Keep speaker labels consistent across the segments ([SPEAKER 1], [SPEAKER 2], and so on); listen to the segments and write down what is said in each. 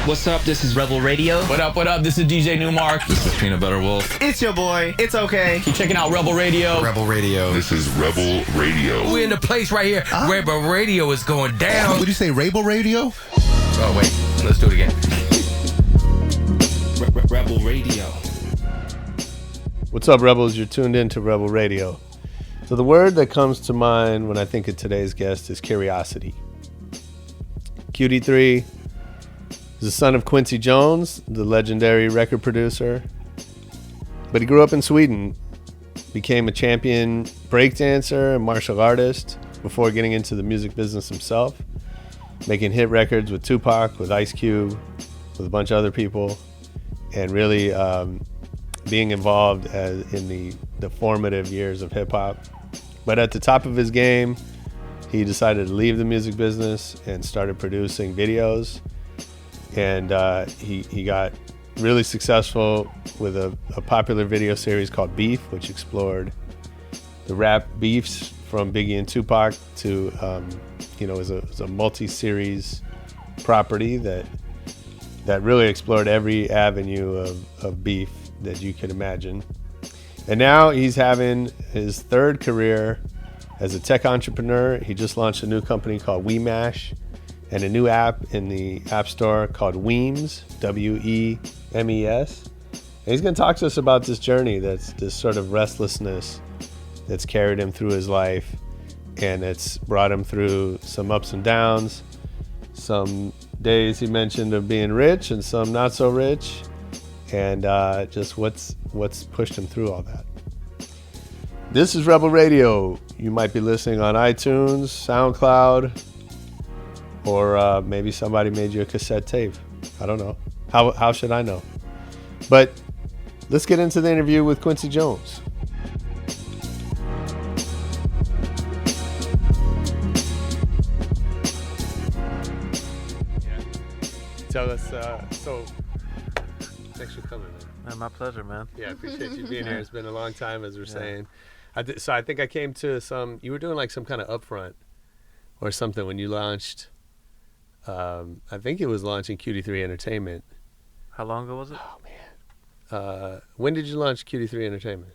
[SPEAKER 1] What's up? This is Rebel Radio.
[SPEAKER 2] What up? What up? This is DJ Newmark.
[SPEAKER 3] This is Peanut Butter Wolf.
[SPEAKER 1] It's your boy. It's okay.
[SPEAKER 2] Keep checking out Rebel Radio.
[SPEAKER 3] Rebel Radio.
[SPEAKER 4] This is Rebel Radio.
[SPEAKER 5] We're in the place right here. Rebel Radio is going down.
[SPEAKER 6] What did you say, Rebel Radio?
[SPEAKER 5] Oh, wait. Let's do it again.
[SPEAKER 1] Rebel Radio.
[SPEAKER 7] What's up, Rebels? You're tuned in to Rebel Radio. So the word that comes to mind when I think of today's guest is curiosity. QDIII is the son of Quincy Jones, the legendary record producer. But he grew up in Sweden, became a champion breakdancer and martial artist before getting into the music business himself, making hit records with Tupac, with Ice Cube, with a bunch of other people, and really being involved in the formative years of hip-hop. But at the top of his game, he decided to leave the music business and started producing videos. And he got really successful with a popular video series called Beef, which explored the rap beefs from Biggie and Tupac to, it was a multi-series property that really explored every avenue of beef that you could imagine. And now he's having his third career as a tech entrepreneur. He just launched a new company called WeMash and a new app in the App Store called Weems, W-E-M-E-S. And he's going to talk to us about this journey, that's this sort of restlessness that's carried him through his life, and it's brought him through some ups and downs, some days he mentioned of being rich and some not so rich, and just what's pushed him through all that. This is Rebel Radio. You might be listening on iTunes, SoundCloud, or maybe somebody made you a cassette tape. I don't know. How should I know? But let's get into the interview with Quincy Jones. Tell us, so thanks for coming, man.
[SPEAKER 8] My pleasure, man.
[SPEAKER 7] Yeah, I appreciate you being here. It's been a long time, as we're saying. So I think I came to you were doing like some kind of upfront or something when you launched, I think it was launching QDIII Entertainment.
[SPEAKER 8] How long ago was it?
[SPEAKER 7] Oh, man. When did you launch QDIII Entertainment?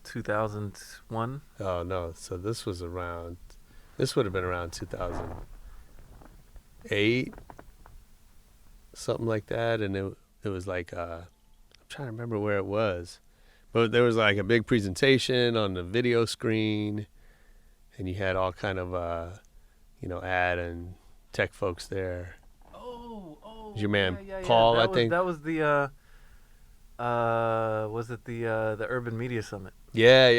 [SPEAKER 8] 2001.
[SPEAKER 7] Oh, no. So this would have been around 2008, something like that. And it was like, I'm trying to remember where it was. But there was like a big presentation on the video screen, and you had all kind of, ad and tech folks there.
[SPEAKER 8] Oh.
[SPEAKER 7] Your man Paul, I think.
[SPEAKER 8] That was the, was it the Urban Media Summit?
[SPEAKER 7] Yeah.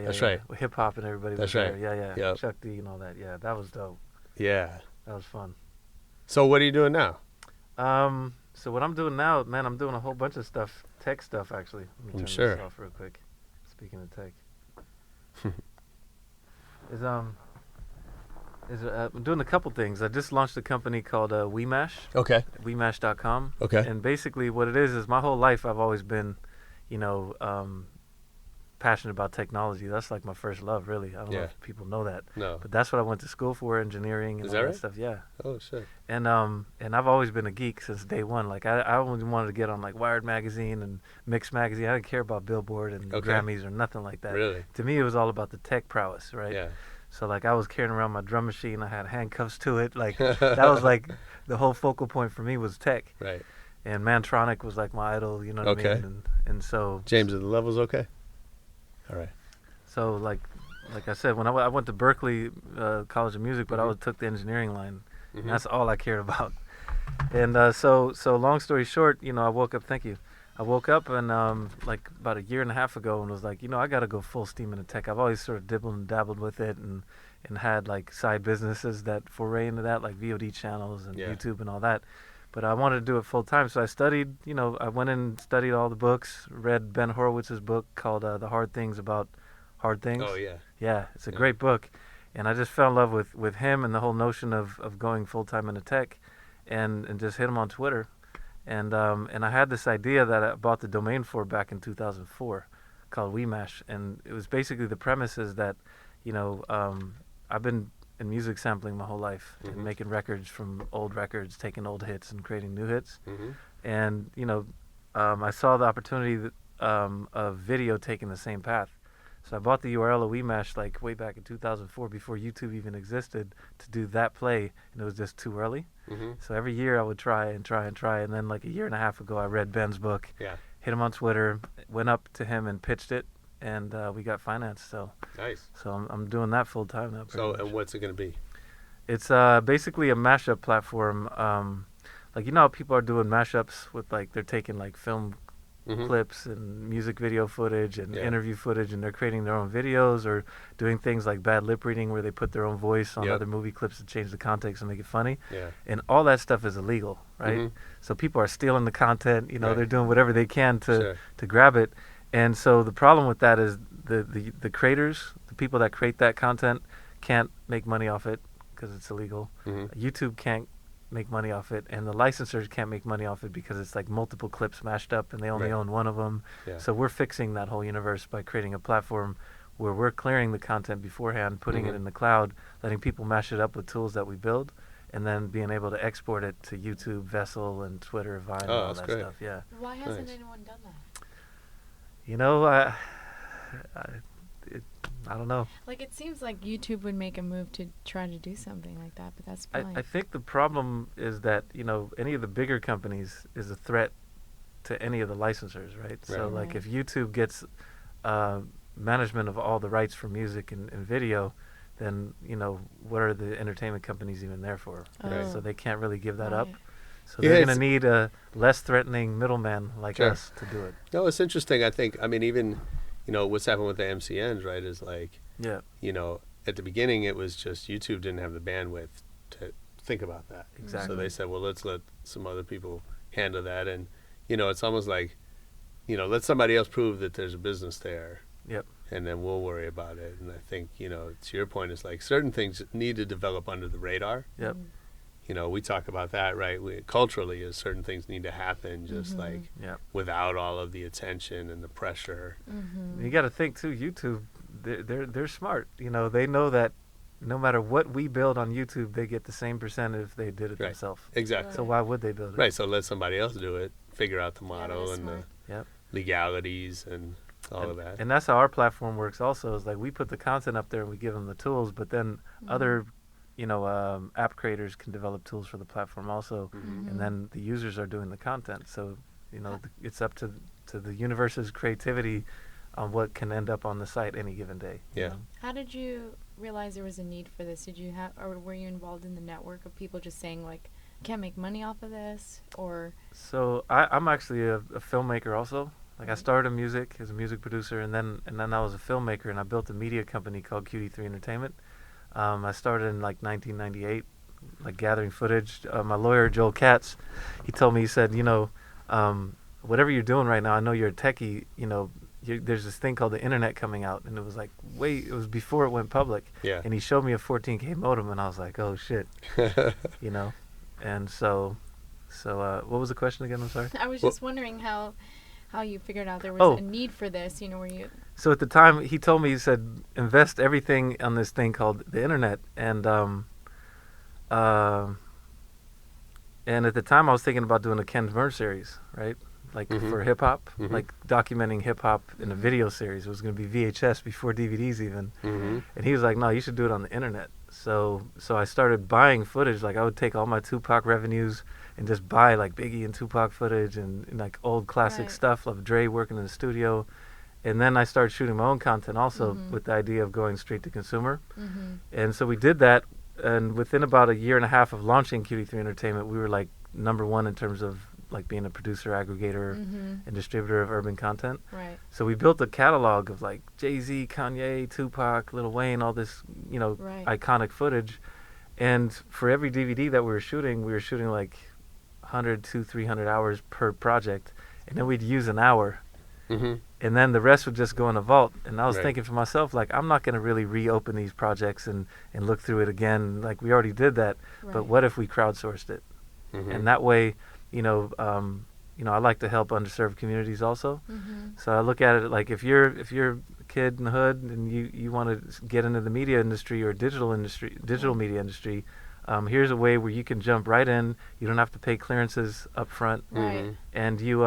[SPEAKER 7] That's right.
[SPEAKER 8] With hip hop and everybody.
[SPEAKER 7] That's
[SPEAKER 8] was
[SPEAKER 7] right.
[SPEAKER 8] There. Yeah.
[SPEAKER 7] Yep.
[SPEAKER 8] Chuck D and all that. Yeah, that was dope.
[SPEAKER 7] Yeah.
[SPEAKER 8] That was fun.
[SPEAKER 7] So what are you doing now?
[SPEAKER 8] So what I'm doing now, man, I'm doing a whole bunch of stuff, tech stuff actually. Let me turn
[SPEAKER 7] sure.
[SPEAKER 8] this off real quick. Speaking of tech, I'm doing a couple things. I just launched a company called WeMash.
[SPEAKER 7] Okay.
[SPEAKER 8] WeMash.com.
[SPEAKER 7] Okay.
[SPEAKER 8] And basically, what it is my whole life I've always been, passionate about technology. That's like my first love, really. I don't know if people know that.
[SPEAKER 7] No.
[SPEAKER 8] But that's what I went to school for, engineering and
[SPEAKER 7] Is
[SPEAKER 8] all
[SPEAKER 7] that
[SPEAKER 8] that
[SPEAKER 7] right?
[SPEAKER 8] stuff. Yeah.
[SPEAKER 7] Oh, shit.
[SPEAKER 8] And I've always been a geek since day one. Like I only wanted to get on like Wired magazine and Mix magazine. I didn't care about Billboard and Grammys or nothing like that.
[SPEAKER 7] Really?
[SPEAKER 8] To me, it was all about the tech prowess, right?
[SPEAKER 7] Yeah.
[SPEAKER 8] So like I was carrying around my drum machine. I had handcuffs to it. Like that was like the whole focal point for me was tech.
[SPEAKER 7] Right.
[SPEAKER 8] And Mantronic was like my idol. You know what I mean? And so
[SPEAKER 7] James, are the levels okay? All right.
[SPEAKER 8] So like I said, when I went to Berkeley College of Music, but I took the engineering line. And that's all I cared about. And so long story short, I woke up. Thank you. I woke up and like about a year and a half ago and was like, I got to go full steam into tech. I've always sort of dibbled and dabbled with it and had like side businesses that foray into that, like VOD channels and YouTube and all that. But I wanted to do it full time, so I studied. I went in and studied all the books. Read Ben Horowitz's book called "The Hard Things About Hard Things."
[SPEAKER 7] Oh yeah.
[SPEAKER 8] Yeah, it's a great book, and I just fell in love with him and the whole notion of going full time into tech, and just hit him on Twitter, and I had this idea that I bought the domain for back in 2004, called WeMash, and it was basically the premise is that, I've been in music sampling my whole life and making records from old records, taking old hits and creating new hits. And I saw the opportunity of video taking the same path. So I bought the URL of WeMash like way back in 2004 before YouTube even existed to do that play, and it was just too early. So every year I would try, and then like a year and a half ago I read Ben's book, hit him on Twitter, went up to him and pitched it, and we got financed. So
[SPEAKER 7] Nice.
[SPEAKER 8] so I'm doing that full time now.
[SPEAKER 7] So,
[SPEAKER 8] pretty much.
[SPEAKER 7] and what's it going to be?
[SPEAKER 8] It's basically a mashup platform. Like how people are doing mashups with like they're taking like film clips and music video footage and interview footage, and they're creating their own videos or doing things like bad lip reading where they put their own voice on other movie clips to change the context and make it funny. And all that stuff is illegal, right? So people are stealing the content. They're doing whatever they can to grab it. And so the problem with that is the creators, the people that create that content, can't make money off it because it's illegal. YouTube can't make money off it, and the licensors can't make money off it because it's like multiple clips mashed up and they only own one of them. So we're fixing that whole universe by creating a platform where we're clearing the content beforehand, putting it in the cloud, letting people mash it up with tools that we build, and then being able to export it to YouTube, Vessel, and Twitter, Vine, and all that stuff.
[SPEAKER 3] Why hasn't anyone done that?
[SPEAKER 8] I don't know.
[SPEAKER 3] Like, it seems like YouTube would make a move to try to do something like that, but that's fine.
[SPEAKER 8] I think the problem is that, any of the bigger companies is a threat to any of the licensors, right? So, like, if YouTube gets management of all the rights for music and video, then, what are the entertainment companies even there for? Right? So they can't really give that up. So they're going to need a less threatening middleman like us to do it.
[SPEAKER 7] No, it's interesting. I think, even... what's happened with the MCNs, right, is like, at the beginning it was just YouTube didn't have the bandwidth to think about that.
[SPEAKER 8] Exactly.
[SPEAKER 7] So they said, well, let's let some other people handle that. And, it's almost like, let somebody else prove that there's a business there. And then we'll worry about it. And I think, to your point, it's like certain things need to develop under the radar. We talk about that, right? Culturally, is certain things need to happen just like without all of the attention and the pressure.
[SPEAKER 8] You got to think too. YouTube, they're smart. They know that no matter what we build on YouTube, they get the same percentage if they did it themselves.
[SPEAKER 7] Exactly.
[SPEAKER 8] So why would they build it?
[SPEAKER 7] Right. So let somebody else do it. Figure out the model and the legalities and all of that.
[SPEAKER 8] And that's how our platform works. Also, is like we put the content up there and we give them the tools, but then other app creators can develop tools for the platform also, and then the users are doing the content. So, it's up to the universe's creativity on what can end up on the site any given day.
[SPEAKER 3] How did you realize there was a need for this? Did you have, or were you involved in the network of people just saying like, can't make money off of this, or?
[SPEAKER 8] So I'm actually a filmmaker also. Like I started in music as a music producer, and then I was a filmmaker, and I built a media company called QDIII Entertainment. I started in like 1998, like gathering footage. My lawyer, Joel Katz, he told me, he said, whatever you're doing right now, I know you're a techie, there's this thing called the internet coming out. And it was like, it was before it went public. And he showed me a 14K modem, and I was like, oh shit, And so what was the question again? I'm sorry.
[SPEAKER 3] I was just wondering how you figured out there was a need for this, were you...
[SPEAKER 8] So at the time, he told me, he said, invest everything on this thing called the internet. And at the time, I was thinking about doing a Ken Burns series, right? Like for hip-hop, like documenting hip-hop in a video series. It was going to be VHS before DVDs even. And he was like, no, you should do it on the internet. So I started buying footage. Like I would take all my Tupac revenues and just buy like Biggie and Tupac footage and like old classic stuff of Dre working in the studio. And then I started shooting my own content also with the idea of going straight to consumer. And so we did that. And within about a year and a half of launching QDIII Entertainment, we were like #1 in terms of like being a producer, aggregator, and distributor of urban content. So we built a catalog of like Jay-Z, Kanye, Tupac, Lil Wayne, all this, iconic footage. And for every DVD that we were shooting like 100 to 300 hours per project. And then we'd use an hour. And then the rest would just go in a vault. And I was thinking for myself, like, I'm not going to really reopen these projects and look through it again. Like, we already did that. But what if we crowdsourced it? And that way, I like to help underserved communities also.
[SPEAKER 3] Mm-hmm.
[SPEAKER 8] So I look at it like if you're a kid in the hood and you want to get into the media industry or digital media industry, here's a way where you can jump right in. You don't have to pay clearances up front,
[SPEAKER 3] Right.
[SPEAKER 8] and you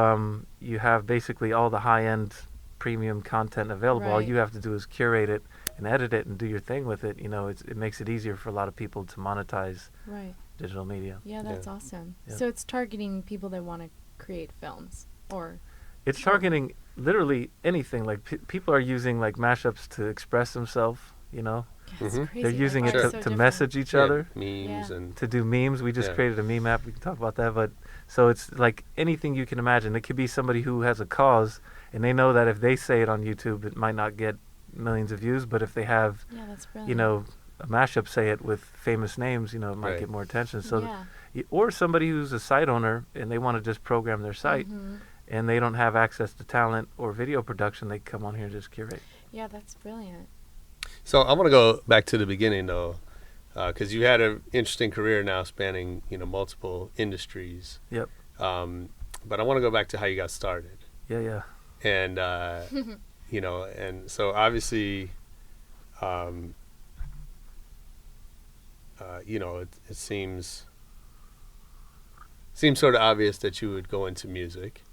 [SPEAKER 8] have basically all the high-end premium content available. All
[SPEAKER 3] Right.
[SPEAKER 8] you have to do is curate it and edit it and do your thing with it. It makes it easier for a lot of people to monetize
[SPEAKER 3] Right.
[SPEAKER 8] digital media.
[SPEAKER 3] Yeah, that's awesome.
[SPEAKER 8] Yeah.
[SPEAKER 3] So it's targeting people that want to create films or.
[SPEAKER 8] It's targeting literally anything. Like people are using like mashups to express themselves.
[SPEAKER 3] Yeah, it's
[SPEAKER 7] Mhm.
[SPEAKER 3] crazy.
[SPEAKER 8] They're using
[SPEAKER 3] Like,
[SPEAKER 8] it
[SPEAKER 3] art is
[SPEAKER 8] to
[SPEAKER 3] so different.
[SPEAKER 8] message each other,
[SPEAKER 7] memes
[SPEAKER 3] Yeah.
[SPEAKER 7] and
[SPEAKER 8] to do memes. We just
[SPEAKER 7] Yeah.
[SPEAKER 8] created a meme app. We can talk about that. But so it's like anything you can imagine. It could be somebody who has a cause and they know that if they say it on YouTube, it might not get millions of views. But if they have,
[SPEAKER 3] Yeah, that's brilliant.
[SPEAKER 8] a mashup say it with famous names, it might
[SPEAKER 7] Right.
[SPEAKER 8] get more attention. So,
[SPEAKER 3] yeah.
[SPEAKER 8] or somebody who's a site owner and they want to just program their site
[SPEAKER 3] Mhm.
[SPEAKER 8] and they don't have access to talent or video production, they come on here and just curate.
[SPEAKER 3] Yeah, that's brilliant.
[SPEAKER 7] So I want to go back to the beginning though, because you had an interesting career now spanning multiple industries.
[SPEAKER 8] Yep.
[SPEAKER 7] But I want to go back to how you got started,
[SPEAKER 8] Yeah.
[SPEAKER 7] and and so obviously, it seems sort of obvious that you would go into music,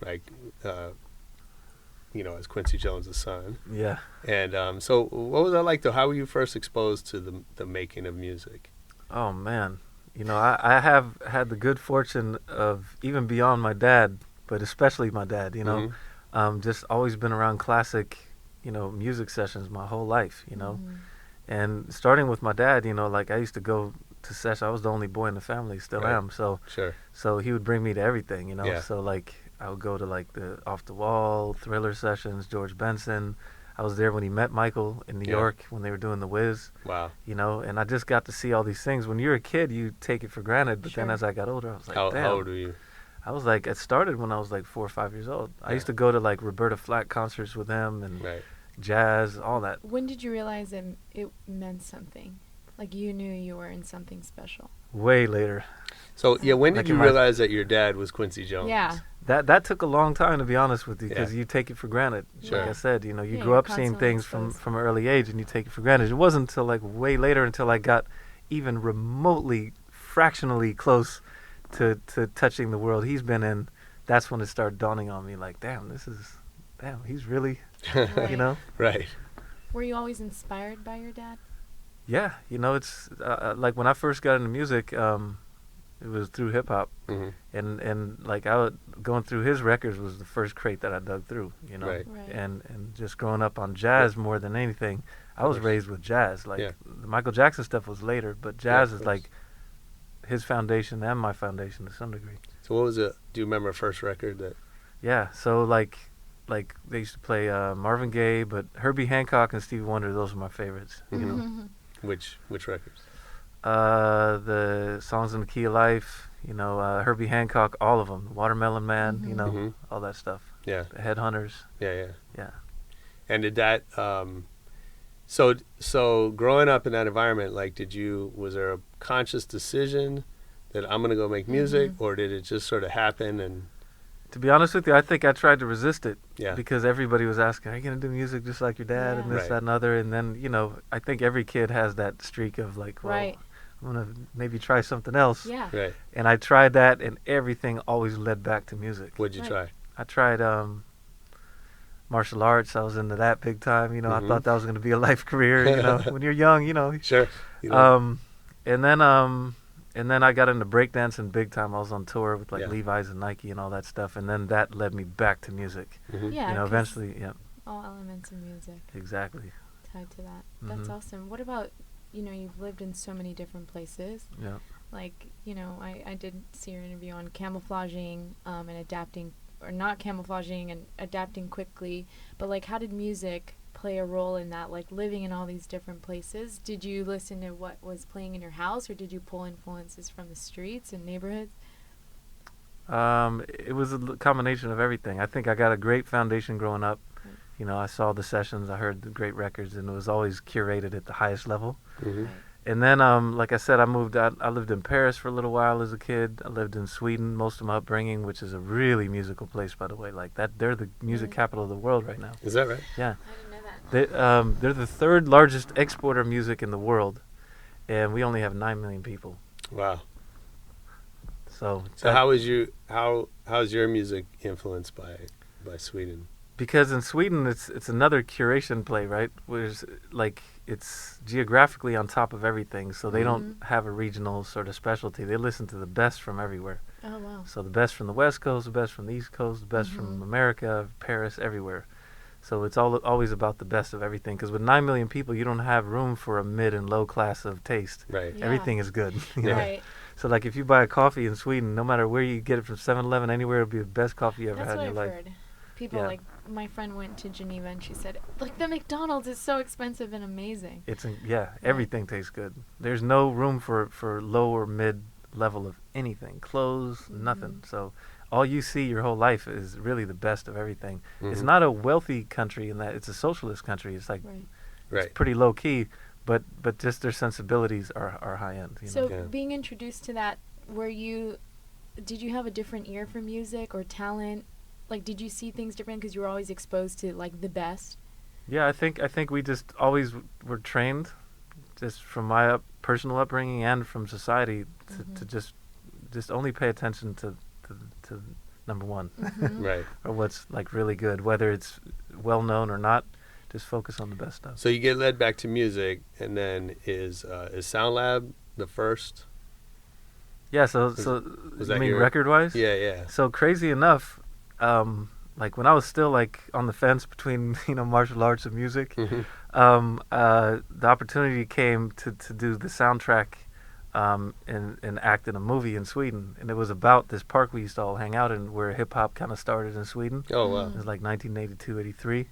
[SPEAKER 7] like as Quincy Jones' son.
[SPEAKER 8] Yeah.
[SPEAKER 7] And so what was that like though? How were you first exposed to the making of music?
[SPEAKER 8] Oh man, I have had the good fortune of even beyond my dad, but especially my dad. Just always been around classic, music sessions my whole life.
[SPEAKER 3] Mhm.
[SPEAKER 8] And starting with my dad, like I used to go to sessions. I was the only boy in the family, still
[SPEAKER 7] Right.
[SPEAKER 8] am. So
[SPEAKER 7] Sure.
[SPEAKER 8] he would bring me to everything.
[SPEAKER 7] Yeah.
[SPEAKER 8] So like I would go to like the Off the Wall, Thriller sessions, George Benson. I was there when he met Michael in New
[SPEAKER 7] Yeah.
[SPEAKER 8] York when they were doing The Wiz.
[SPEAKER 7] Wow.
[SPEAKER 8] And I just got to see all these things. When you're a kid, you take it for granted. But then
[SPEAKER 3] Sure.
[SPEAKER 8] as I got older, I was like,
[SPEAKER 7] How
[SPEAKER 8] damn.
[SPEAKER 7] old were you?
[SPEAKER 8] I was like, it started when I was like 4 or 5 years old. I
[SPEAKER 7] Yeah.
[SPEAKER 8] used to go to like Roberta Flack concerts with him and
[SPEAKER 7] Right.
[SPEAKER 8] jazz, all that.
[SPEAKER 3] When did you realize it meant something? Like you knew you were in something special?
[SPEAKER 8] Way later.
[SPEAKER 7] So when
[SPEAKER 8] Like
[SPEAKER 7] did you
[SPEAKER 8] in my-
[SPEAKER 7] realize that your dad was Quincy Jones?
[SPEAKER 3] Yeah.
[SPEAKER 8] That took a long time, to be honest with you, because
[SPEAKER 7] Yeah.
[SPEAKER 8] you take it for granted.
[SPEAKER 7] Sure.
[SPEAKER 8] Like I said, you
[SPEAKER 3] Yeah,
[SPEAKER 8] grew
[SPEAKER 3] you're
[SPEAKER 8] up seeing
[SPEAKER 3] constantly
[SPEAKER 8] things
[SPEAKER 3] exposed.
[SPEAKER 8] from an early age, and you take it for granted. It wasn't until like way later, until I got even remotely, fractionally close to touching the world he's been in. That's when it started dawning on me, like, damn, he's really,
[SPEAKER 3] Right.
[SPEAKER 7] Right.
[SPEAKER 3] Were you always inspired by your dad?
[SPEAKER 8] Yeah, it's like when I first got into music, it was through hip hop,
[SPEAKER 7] Mhm.
[SPEAKER 8] and like going through his records was the first crate that I dug through,
[SPEAKER 7] Right.
[SPEAKER 3] Right.
[SPEAKER 8] and just growing up on jazz more than anything. I was
[SPEAKER 7] course.
[SPEAKER 8] raised with jazz. Like
[SPEAKER 7] Yeah.
[SPEAKER 8] the Michael Jackson stuff was later, but jazz
[SPEAKER 7] of
[SPEAKER 8] is
[SPEAKER 7] course.
[SPEAKER 8] like his foundation and my foundation to some degree.
[SPEAKER 7] So what was it? Do you remember first record that?
[SPEAKER 8] Yeah, so like they used to play Marvin Gaye, but Herbie Hancock and Stevie Wonder, those were my favorites.
[SPEAKER 7] Which records?
[SPEAKER 8] The Songs in the Key of Life, Herbie Hancock, all of them, Watermelon Man,
[SPEAKER 7] Mhm.
[SPEAKER 8] all that stuff.
[SPEAKER 7] Yeah.
[SPEAKER 8] The Headhunters,
[SPEAKER 7] Yeah.
[SPEAKER 8] yeah.
[SPEAKER 7] And did that? So growing up in that environment, like, was there a conscious decision that I'm gonna go make music, or did it just sort of happen? And
[SPEAKER 8] To be honest with you, I think I tried to resist it.
[SPEAKER 7] Yeah.
[SPEAKER 8] Because everybody was asking, are you going to do music just like your dad
[SPEAKER 3] Yeah.
[SPEAKER 8] and this,
[SPEAKER 7] Right.
[SPEAKER 8] that, and other? And then, I think every kid has that streak of like, well,
[SPEAKER 3] Right.
[SPEAKER 8] I'm going to maybe try something else.
[SPEAKER 3] Yeah.
[SPEAKER 7] right,
[SPEAKER 8] And I tried that, and everything always led back to music.
[SPEAKER 7] what'd you
[SPEAKER 3] Right.
[SPEAKER 7] try?
[SPEAKER 8] I tried martial arts. I was into that big time. I
[SPEAKER 7] Mhm.
[SPEAKER 8] thought that was going to be a life career. When you're young,
[SPEAKER 7] Sure.
[SPEAKER 8] And then I got into breakdancing big time. I was on tour with like
[SPEAKER 7] Yeah.
[SPEAKER 8] Levi's and Nike and all that stuff. And then that led me back to music.
[SPEAKER 7] Mhm.
[SPEAKER 3] Yeah. 'cause
[SPEAKER 8] Eventually, yeah,
[SPEAKER 3] all elements of music
[SPEAKER 8] exactly.
[SPEAKER 3] tied to that. That's
[SPEAKER 8] Mhm.
[SPEAKER 3] awesome. What about, you've lived in so many different places.
[SPEAKER 8] Yeah.
[SPEAKER 3] Like, I did see your interview on camouflaging and adapting, or not camouflaging and adapting quickly. But like, how did music play a role in that, like living in all these different places? Did you listen to what was playing in your house, or did you pull influences from the streets and neighborhoods?
[SPEAKER 8] It was a combination of everything. I think I got a great foundation growing up.
[SPEAKER 3] Right.
[SPEAKER 8] I saw the sessions, I heard the great records, and it was always curated at the highest level.
[SPEAKER 7] Mhm.
[SPEAKER 3] Right.
[SPEAKER 8] And then, like I said, I moved out. I lived in Paris for a little while as a kid. I lived in Sweden most of my upbringing, which is a really musical place, by the way. Like that, they're the music capital of the world right now.
[SPEAKER 7] Is that right?
[SPEAKER 8] Yeah.
[SPEAKER 3] I didn't know that.
[SPEAKER 8] They're the third largest exporter of music in the world, and we only have 9 million people.
[SPEAKER 7] Wow.
[SPEAKER 8] So
[SPEAKER 7] how's your music influenced by Sweden?
[SPEAKER 8] because in Sweden it's another curation play, right? Whereas like it's geographically on top of everything, so they don't have a regional sort of specialty. They listen to the best from everywhere.
[SPEAKER 3] Oh wow.
[SPEAKER 8] So the best from the West Coast, the best from the East Coast, the best from America, Paris, everywhere. So it's always about the best of everything. Because with 9 million people, you don't have room for a mid and low class of taste.
[SPEAKER 7] Right.
[SPEAKER 3] Yeah.
[SPEAKER 8] Everything is good. you know?
[SPEAKER 3] Right.
[SPEAKER 8] So like if you buy a coffee in Sweden, no matter where you get it from 7-Eleven, anywhere, it'll be the best coffee you ever
[SPEAKER 3] That's
[SPEAKER 8] had
[SPEAKER 3] what
[SPEAKER 8] in your
[SPEAKER 3] I've
[SPEAKER 8] life.
[SPEAKER 3] heard. People
[SPEAKER 8] Yeah.
[SPEAKER 3] like my friend went to Geneva and she said like the McDonald's is so expensive and amazing.
[SPEAKER 8] Everything tastes good. There's no room for low or mid level of anything. Clothes, nothing. So all you see your whole life is really the best of everything. It's not a wealthy country in that it's a socialist country. It's like
[SPEAKER 3] Right.
[SPEAKER 8] it's pretty low key, but just their sensibilities are high end. You
[SPEAKER 3] So
[SPEAKER 8] know?
[SPEAKER 7] Yeah.
[SPEAKER 3] being introduced to that, did you have a different ear for music or talent? Like, did you see things different because you were always exposed to like the best?
[SPEAKER 8] Yeah, I think we just always were trained, just from my personal upbringing and from society, to just only pay attention to number one,
[SPEAKER 7] Right.
[SPEAKER 8] or what's like really good, whether it's well known or not. Just focus on the best stuff.
[SPEAKER 7] So you get led back to music, and then is Sound Lab the first?
[SPEAKER 8] Yeah. So
[SPEAKER 7] was
[SPEAKER 8] you
[SPEAKER 7] that
[SPEAKER 8] mean
[SPEAKER 7] your-
[SPEAKER 8] record wise?
[SPEAKER 7] Yeah.
[SPEAKER 8] So crazy enough, like when I was still like on the fence between martial arts and music, the opportunity came to do the soundtrack and act in a movie in Sweden, and it was about this park we used to all hang out in, where hip hop kind of started in Sweden.
[SPEAKER 7] Oh wow.
[SPEAKER 8] It was like 1982, 83.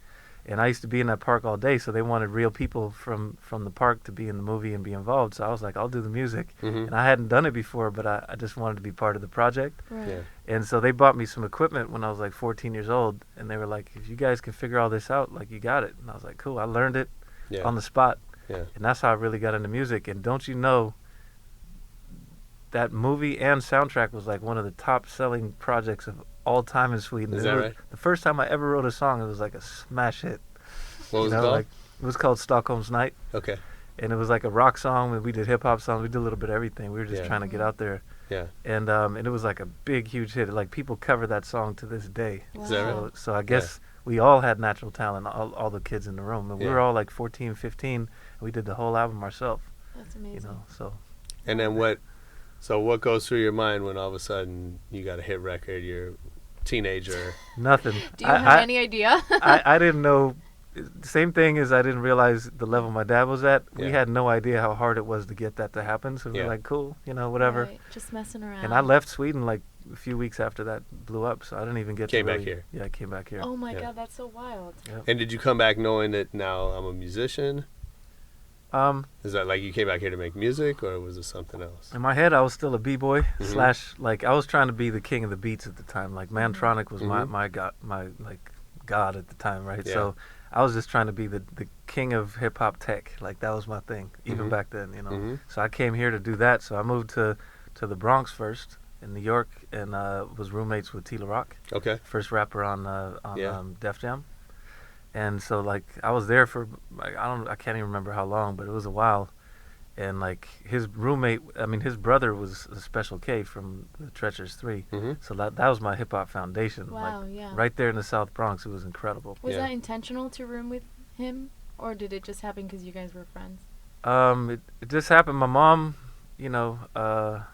[SPEAKER 8] And I used to be in that park all day, so they wanted real people from the park to be in the movie and be involved. So I was like, I'll do the music. And I hadn't done it before, but I just wanted to be part of the project.
[SPEAKER 3] Right.
[SPEAKER 7] Yeah.
[SPEAKER 8] And so they bought me some equipment when I was like 14 years old, and they were like, if you guys can figure all this out, like, you got it. And I was like, cool. I learned it
[SPEAKER 7] Yeah.
[SPEAKER 8] on the spot.
[SPEAKER 7] Yeah.
[SPEAKER 8] And that's how I really got into music. And don't you know, that movie and soundtrack was like one of the top selling projects of all time in Sweden.
[SPEAKER 7] Is
[SPEAKER 8] It
[SPEAKER 7] that
[SPEAKER 8] was-
[SPEAKER 7] right?
[SPEAKER 8] The first time I ever wrote a song, it was like a smash hit.
[SPEAKER 7] What was
[SPEAKER 8] You
[SPEAKER 7] it
[SPEAKER 8] know,
[SPEAKER 7] called?
[SPEAKER 8] like, it was called Stockholm's Night,
[SPEAKER 7] Okay.
[SPEAKER 8] and it was like a rock song. And we did hip hop songs. We did a little bit of everything. We were just
[SPEAKER 7] Yeah.
[SPEAKER 8] trying to get out there,
[SPEAKER 7] Yeah.
[SPEAKER 8] and it was like a big, huge hit. Like, people cover that song to this day.
[SPEAKER 7] Is that
[SPEAKER 3] Wow.
[SPEAKER 7] right?
[SPEAKER 8] So I guess we all had natural talent, all the kids in the room, and we
[SPEAKER 7] Yeah.
[SPEAKER 8] were all like 14, 15. And we did the whole album ourselves.
[SPEAKER 3] That's amazing.
[SPEAKER 8] So
[SPEAKER 7] And then what goes through your mind when all of a sudden you got a hit record? You're a teenager.
[SPEAKER 8] nothing.
[SPEAKER 3] Do you have any idea?
[SPEAKER 8] I didn't know. Same thing as I didn't realize the level my dad was at. We
[SPEAKER 7] Yeah.
[SPEAKER 8] had no idea how hard it was to get that to happen. So we
[SPEAKER 7] Yeah.
[SPEAKER 8] were like, cool, whatever.
[SPEAKER 3] Right, just messing around.
[SPEAKER 8] And I left Sweden like a few weeks after that blew up, so I didn't even get
[SPEAKER 7] Came
[SPEAKER 8] to
[SPEAKER 7] back
[SPEAKER 8] really,
[SPEAKER 7] here.
[SPEAKER 8] Yeah, I came back here.
[SPEAKER 3] Oh my
[SPEAKER 7] Yeah.
[SPEAKER 3] god, that's so wild.
[SPEAKER 7] And did you come back knowing that now I'm a musician? Is that like you came back here to make music, or was it something else?
[SPEAKER 8] In my head, I was still a b-boy
[SPEAKER 7] Mhm.
[SPEAKER 8] / like I was trying to be the king of the beats at the time. Like Mantronic was
[SPEAKER 7] Mhm.
[SPEAKER 8] my god at the time, right?
[SPEAKER 7] Yeah.
[SPEAKER 8] So I was just trying to be the king of hip hop tech. Like, that was my thing, even
[SPEAKER 7] Mhm.
[SPEAKER 8] back then,
[SPEAKER 7] Mhm.
[SPEAKER 8] So I came here to do that. So I moved to the Bronx first in New York, and was roommates with Tila Rock,
[SPEAKER 7] Okay.
[SPEAKER 8] first rapper on
[SPEAKER 7] Yeah.
[SPEAKER 8] Def Jam. And so like I was there for like I can't even remember how long, but it was a while. And like his brother was a Special K from the Treacherous 3.
[SPEAKER 7] Mhm.
[SPEAKER 8] So that was my hip hop foundation.
[SPEAKER 3] Wow,
[SPEAKER 8] like,
[SPEAKER 3] yeah.
[SPEAKER 8] right there in the South Bronx, it was incredible.
[SPEAKER 3] Was
[SPEAKER 7] Yeah.
[SPEAKER 3] that intentional to room with him, or did it just happen because you guys were friends?
[SPEAKER 8] It just happened. My mom, for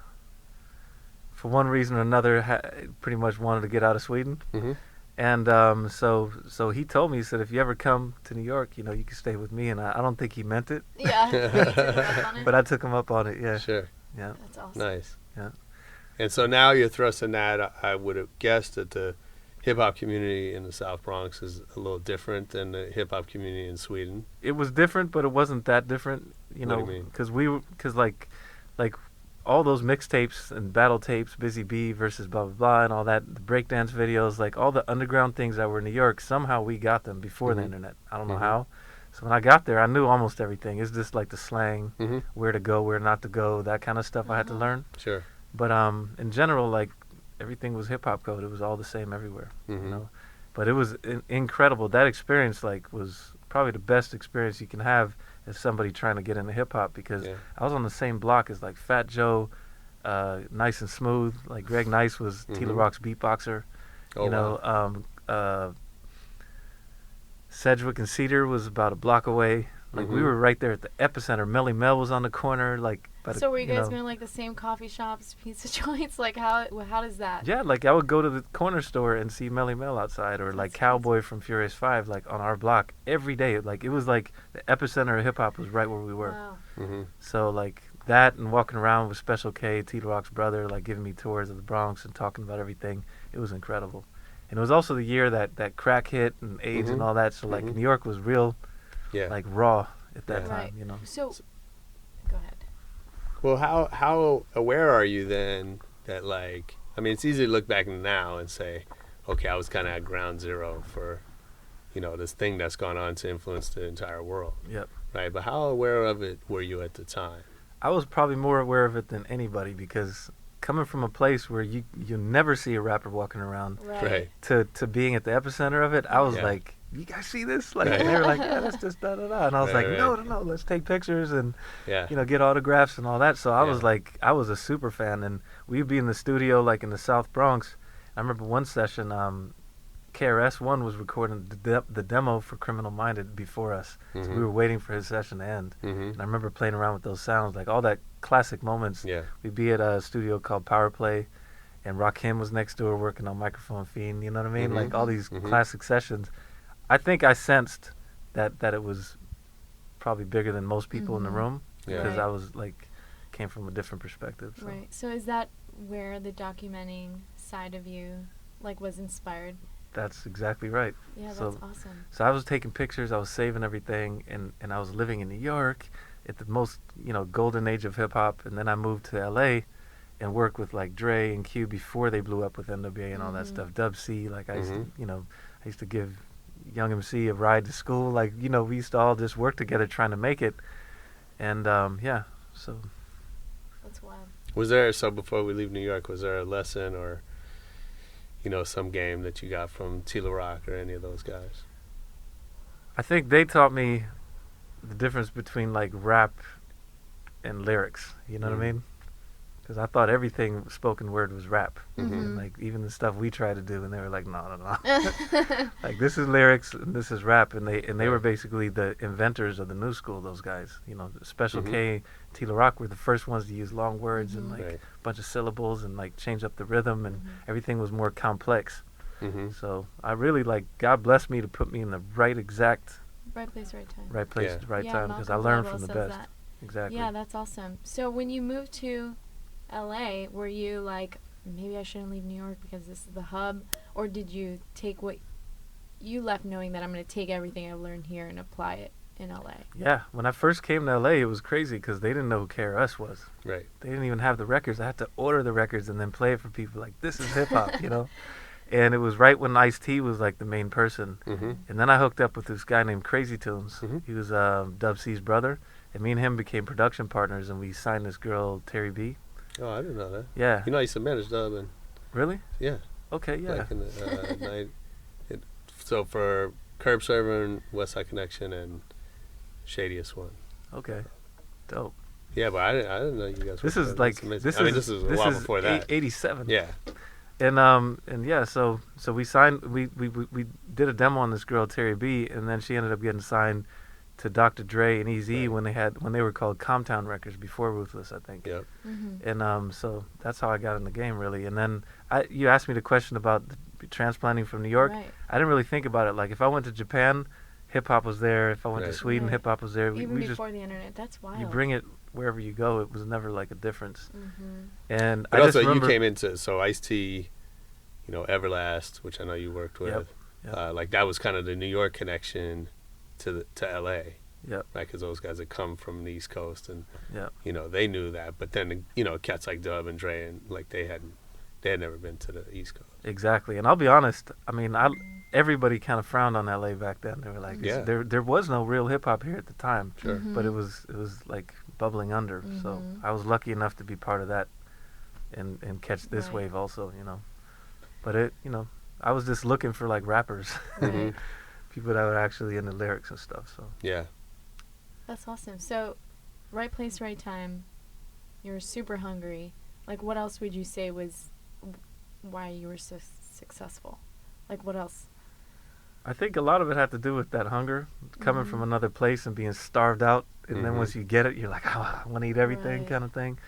[SPEAKER 8] one reason or another, pretty much wanted to get out of Sweden.
[SPEAKER 7] Mhm.
[SPEAKER 8] And so he told me, he said, if you ever come to New York, you can stay with me. And I don't think he meant it,
[SPEAKER 3] Yeah. You took him up on it?
[SPEAKER 8] but I took him up on it. Yeah,
[SPEAKER 7] Sure.
[SPEAKER 8] yeah.
[SPEAKER 3] That's awesome.
[SPEAKER 7] Nice.
[SPEAKER 8] Yeah.
[SPEAKER 7] And so now you're thrusting that. I would have guessed that the hip hop community in the South Bronx is a little different than the hip hop community in Sweden.
[SPEAKER 8] It was different, but it wasn't that different,
[SPEAKER 7] What do you mean?
[SPEAKER 8] because like all those mixtapes and battle tapes, Busy Bee versus blah blah blah, and all that, the breakdance videos, like all the underground things that were in New York, somehow we got them before the
[SPEAKER 7] Mhm.
[SPEAKER 8] internet. I don't know
[SPEAKER 7] Mhm.
[SPEAKER 8] how. So when I got there, I knew almost everything. It's just like the slang,
[SPEAKER 7] Mm-hmm.
[SPEAKER 8] where to go, where not to go, that kind of stuff I had to learn.
[SPEAKER 7] Sure.
[SPEAKER 8] But in general, like everything was hip hop code. It was all the same everywhere,
[SPEAKER 7] Mm-hmm.
[SPEAKER 8] you know. But it was incredible. That experience, like, was probably the best experience you can have as somebody trying to get into hip hop, because
[SPEAKER 7] Yeah.
[SPEAKER 8] I was on the same block as like Fat Joe, Nice and Smooth. Like Greg Nice was Tila Rock's beatboxer.
[SPEAKER 7] Oh,
[SPEAKER 8] You know, Sedgwick and Cedar was about a block away. Like we
[SPEAKER 7] Mhm.
[SPEAKER 8] were right there at the epicenter. Melly Mel was on the corner. Like, by the,
[SPEAKER 3] So were you guys
[SPEAKER 8] know,
[SPEAKER 3] going like the same coffee shops, pizza joints? Like how does that?
[SPEAKER 8] Yeah, like I would go to the corner store and see Melly Mel outside, or like
[SPEAKER 3] That's
[SPEAKER 8] Cowboy from Furious 5, like on our block every day. Like it was like the epicenter of hip hop was right where we were.
[SPEAKER 3] Wow.
[SPEAKER 7] Mm-hmm.
[SPEAKER 8] So like that, and walking around with Special K, Tila Rock's brother, like giving me tours of the Bronx and talking about everything. It was incredible. And it was also the year that crack hit and AIDS and
[SPEAKER 7] Mhm.
[SPEAKER 8] all that. So like
[SPEAKER 7] Mhm.
[SPEAKER 8] New York was real,
[SPEAKER 7] Yeah.
[SPEAKER 8] like raw at that
[SPEAKER 7] Yeah.
[SPEAKER 8] time,
[SPEAKER 3] Right.
[SPEAKER 8] you know.
[SPEAKER 3] So, go ahead.
[SPEAKER 7] Well, how aware are you then that, like, I mean, it's easy to look back now and say, okay, I was kind of at ground zero for, this thing that's gone on to influence the entire world,
[SPEAKER 8] Yep.
[SPEAKER 7] right? But how aware of it were you at the time?
[SPEAKER 8] I was probably more aware of it than anybody, because coming from a place where you never see a rapper walking around
[SPEAKER 3] Right.
[SPEAKER 8] to being at the epicenter of it, I was
[SPEAKER 7] Yeah.
[SPEAKER 8] like, you guys see this? Like,
[SPEAKER 7] Right.
[SPEAKER 8] and they were like, yeah, that's just da-da-da. And I was
[SPEAKER 7] Right,
[SPEAKER 8] like,
[SPEAKER 7] right.
[SPEAKER 8] no, let's take pictures and,
[SPEAKER 7] Yeah.
[SPEAKER 8] get autographs and all that. So I was
[SPEAKER 7] Yeah.
[SPEAKER 8] like, I was a super fan. And we'd be in the studio, like in the South Bronx. I remember one session, KRS-One was recording the demo for Criminal Minded before us. So
[SPEAKER 7] Mhm.
[SPEAKER 8] we were waiting for his session to end.
[SPEAKER 7] Mm-hmm.
[SPEAKER 8] And I remember playing around with those sounds, like all that classic moments.
[SPEAKER 7] Yeah.
[SPEAKER 8] We'd be at a studio called Power Play, and Rakim was next door working on Microphone Fiend. You know what I mean?
[SPEAKER 7] Mhm.
[SPEAKER 8] Like all these
[SPEAKER 7] Mhm.
[SPEAKER 8] classic sessions. I think I sensed that it was probably bigger than most people in the
[SPEAKER 3] Mhm.
[SPEAKER 8] room,
[SPEAKER 7] Yeah.
[SPEAKER 8] because
[SPEAKER 3] Right.
[SPEAKER 8] I was like, came from a different perspective. So.
[SPEAKER 3] Right. So is that where the documenting side of you like was inspired?
[SPEAKER 8] That's exactly right.
[SPEAKER 3] Yeah,
[SPEAKER 8] So-
[SPEAKER 3] that's awesome.
[SPEAKER 8] So I was taking pictures, I was saving everything, and I was living in New York at the most, golden age of hip hop. And then I moved to LA and worked with like Dre and Q before they blew up with NWA and all that
[SPEAKER 3] Mhm.
[SPEAKER 8] stuff. Dub C, like I used to,
[SPEAKER 7] Mhm.
[SPEAKER 8] I used to give Young MC a ride to school. Like, we used to all just work together trying to make it. And yeah, so
[SPEAKER 3] That's wild.
[SPEAKER 7] Was there, so before we leave New York, was there a lesson or, some game that you got from Tila Rock or any of those guys?
[SPEAKER 8] I think they taught me the difference between like rap and lyrics. You know what I
[SPEAKER 7] Mhm.
[SPEAKER 8] mean? Because I thought everything spoken word was rap.
[SPEAKER 7] Mhm.
[SPEAKER 8] And, like even the stuff we try to do, and they were like, no. Like this is lyrics and this is rap, and they were basically the inventors of the new school. Those guys, Special
[SPEAKER 7] Mhm.
[SPEAKER 8] K, Tila Rock were the first ones to use long words and
[SPEAKER 3] Mhm.
[SPEAKER 8] like
[SPEAKER 7] Right.
[SPEAKER 8] a bunch of syllables and like change up the rhythm, and
[SPEAKER 3] Mhm.
[SPEAKER 8] everything was more complex.
[SPEAKER 7] Mm-hmm.
[SPEAKER 8] So I really like, God blessed me to put me in the right exact
[SPEAKER 3] Right place, right time.
[SPEAKER 8] right place
[SPEAKER 7] Yeah.
[SPEAKER 8] at the right
[SPEAKER 3] Yeah,
[SPEAKER 8] time, because I
[SPEAKER 3] Malcolm
[SPEAKER 8] learned
[SPEAKER 3] Gladwell
[SPEAKER 8] from the
[SPEAKER 3] says
[SPEAKER 8] best.
[SPEAKER 3] that.
[SPEAKER 8] Exactly.
[SPEAKER 3] Yeah, that's awesome. So when you moved to LA, were you like, maybe I shouldn't leave New York because this is the hub? Or did you take what you left knowing that I'm going to take everything I've learned here and apply it in LA?
[SPEAKER 8] Yeah, when I first came to LA, it was crazy because they didn't know who KRS was.
[SPEAKER 7] Right.
[SPEAKER 8] They didn't even have the records. I had to order the records and then play it for people. Like, this is hip hop, And it was right when Ice-T was like the main person.
[SPEAKER 7] Mm-hmm.
[SPEAKER 8] And then I hooked up with this guy named Crazy Tunes.
[SPEAKER 7] Mhm.
[SPEAKER 8] He was Dub C's brother. And me and him became production partners, and we signed this girl, Terry B.
[SPEAKER 7] Oh, I didn't know that.
[SPEAKER 8] Yeah.
[SPEAKER 7] I used to manage Dub, and
[SPEAKER 8] Really?
[SPEAKER 7] yeah,
[SPEAKER 8] Okay, yeah.
[SPEAKER 7] back in the night. So for Curb Server and West Side Connection and Shadiest One.
[SPEAKER 8] Okay. Dope.
[SPEAKER 7] Yeah, but I didn't know you guys.
[SPEAKER 8] This
[SPEAKER 7] were
[SPEAKER 8] is
[SPEAKER 7] together.
[SPEAKER 8] like,
[SPEAKER 7] That's amazing.
[SPEAKER 8] this
[SPEAKER 7] I mean,
[SPEAKER 8] is
[SPEAKER 7] this is a while before that.
[SPEAKER 8] 87.
[SPEAKER 7] Yeah.
[SPEAKER 8] And yeah, so we signed. We did a demo on this girl Terry B, and then she ended up getting signed to Dr. Dre and Eazy
[SPEAKER 7] Right.
[SPEAKER 8] when they were called Comptown Records before Ruthless, I think.
[SPEAKER 7] Yep.
[SPEAKER 3] Mm-hmm.
[SPEAKER 8] And so that's how I got in the game, really. And then you asked me the question about transplanting from New York.
[SPEAKER 3] Right.
[SPEAKER 8] I didn't really think about it. Like, if I went to Japan, hip hop was there. If I went to
[SPEAKER 7] Right.
[SPEAKER 8] Sweden,
[SPEAKER 3] Right.
[SPEAKER 8] hip hop was there.
[SPEAKER 3] Even
[SPEAKER 8] We just
[SPEAKER 3] before the internet. That's wild.
[SPEAKER 8] you bring it wherever you go. It was never like a difference.
[SPEAKER 3] Mm-hmm.
[SPEAKER 8] And
[SPEAKER 7] But
[SPEAKER 8] I
[SPEAKER 7] also,
[SPEAKER 8] just remember,
[SPEAKER 7] you came into Ice-T, Everlast, which I know you worked with.
[SPEAKER 8] Yep, yep.
[SPEAKER 7] Like that was kind of the New York connection to LA.
[SPEAKER 8] Yep.
[SPEAKER 7] Right, because those guys had come from the East Coast, and
[SPEAKER 8] Yeah.
[SPEAKER 7] they knew that. But then cats like Dub and Dre, and like they hadn't they had never been to the East Coast.
[SPEAKER 8] Exactly. And I'll be honest, I mean, everybody kind of frowned on LA back then. They were like,
[SPEAKER 7] Yeah.
[SPEAKER 8] there was no real hip hop here at the time.
[SPEAKER 7] Sure.
[SPEAKER 8] But it was like bubbling under. So I was lucky enough to be part of that and catch this
[SPEAKER 3] Right.
[SPEAKER 8] wave also, you know. But it, you know, I was just looking for like rappers,
[SPEAKER 3] Right.
[SPEAKER 8] people that were actually into lyrics and stuff. So
[SPEAKER 7] Yeah.
[SPEAKER 3] That's awesome. So, right place, right time. You were super hungry. Like, what else would you say was why you were so successful? Like, what else?
[SPEAKER 8] I think a lot of it had to do with that hunger, coming from another place and being starved out. And then once you get it, you're like, oh, I want to eat everything,
[SPEAKER 3] Right.
[SPEAKER 8] kind of thing.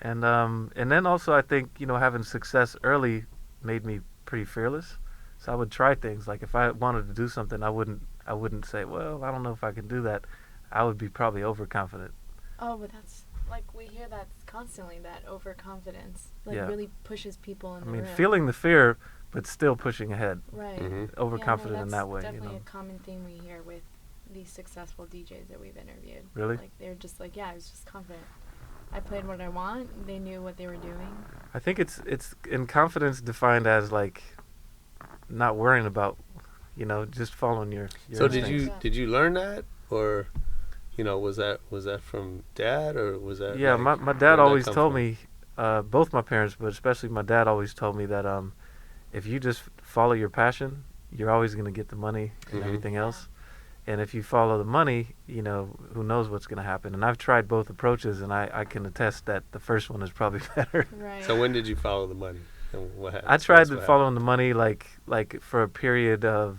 [SPEAKER 8] And then also I think, you know, having success early made me pretty fearless. So I would try things. Like if I wanted to do something, I wouldn't say, well, I don't know if I can do that. I would be probably overconfident.
[SPEAKER 3] Oh, but that's like we hear that constantly. That overconfidence
[SPEAKER 8] Yeah.
[SPEAKER 3] really pushes people in
[SPEAKER 8] I
[SPEAKER 3] the
[SPEAKER 8] mean,
[SPEAKER 3] rim.
[SPEAKER 8] feeling the fear, but still pushing ahead.
[SPEAKER 3] Right.
[SPEAKER 8] Overconfident in
[SPEAKER 3] that's
[SPEAKER 8] that way, you
[SPEAKER 3] definitely
[SPEAKER 8] know.
[SPEAKER 3] a common theme we hear with these successful DJs that we've interviewed.
[SPEAKER 8] Really?
[SPEAKER 3] Like they're just like, yeah, I was just confident. I played what I want. They knew what they were doing.
[SPEAKER 8] I think it's in confidence defined as like not worrying about, you know, just following your
[SPEAKER 7] So
[SPEAKER 8] instincts.
[SPEAKER 7] did you learn that, or, you know, was that from dad, or was that?
[SPEAKER 8] Yeah,
[SPEAKER 7] like,
[SPEAKER 8] my
[SPEAKER 7] where'd
[SPEAKER 8] dad
[SPEAKER 7] that
[SPEAKER 8] always
[SPEAKER 7] come
[SPEAKER 8] told
[SPEAKER 7] from?
[SPEAKER 8] me, both my parents, but especially my dad always told me that if you just follow your passion, you're always going to get the money and everything else. And if you follow the money, you know, who knows what's going to happen. And I've tried both approaches, and I can attest that the first one is probably better.
[SPEAKER 3] Right.
[SPEAKER 7] So when did you follow the money? And what happened?
[SPEAKER 8] I tried
[SPEAKER 7] What
[SPEAKER 8] following the money like for a period of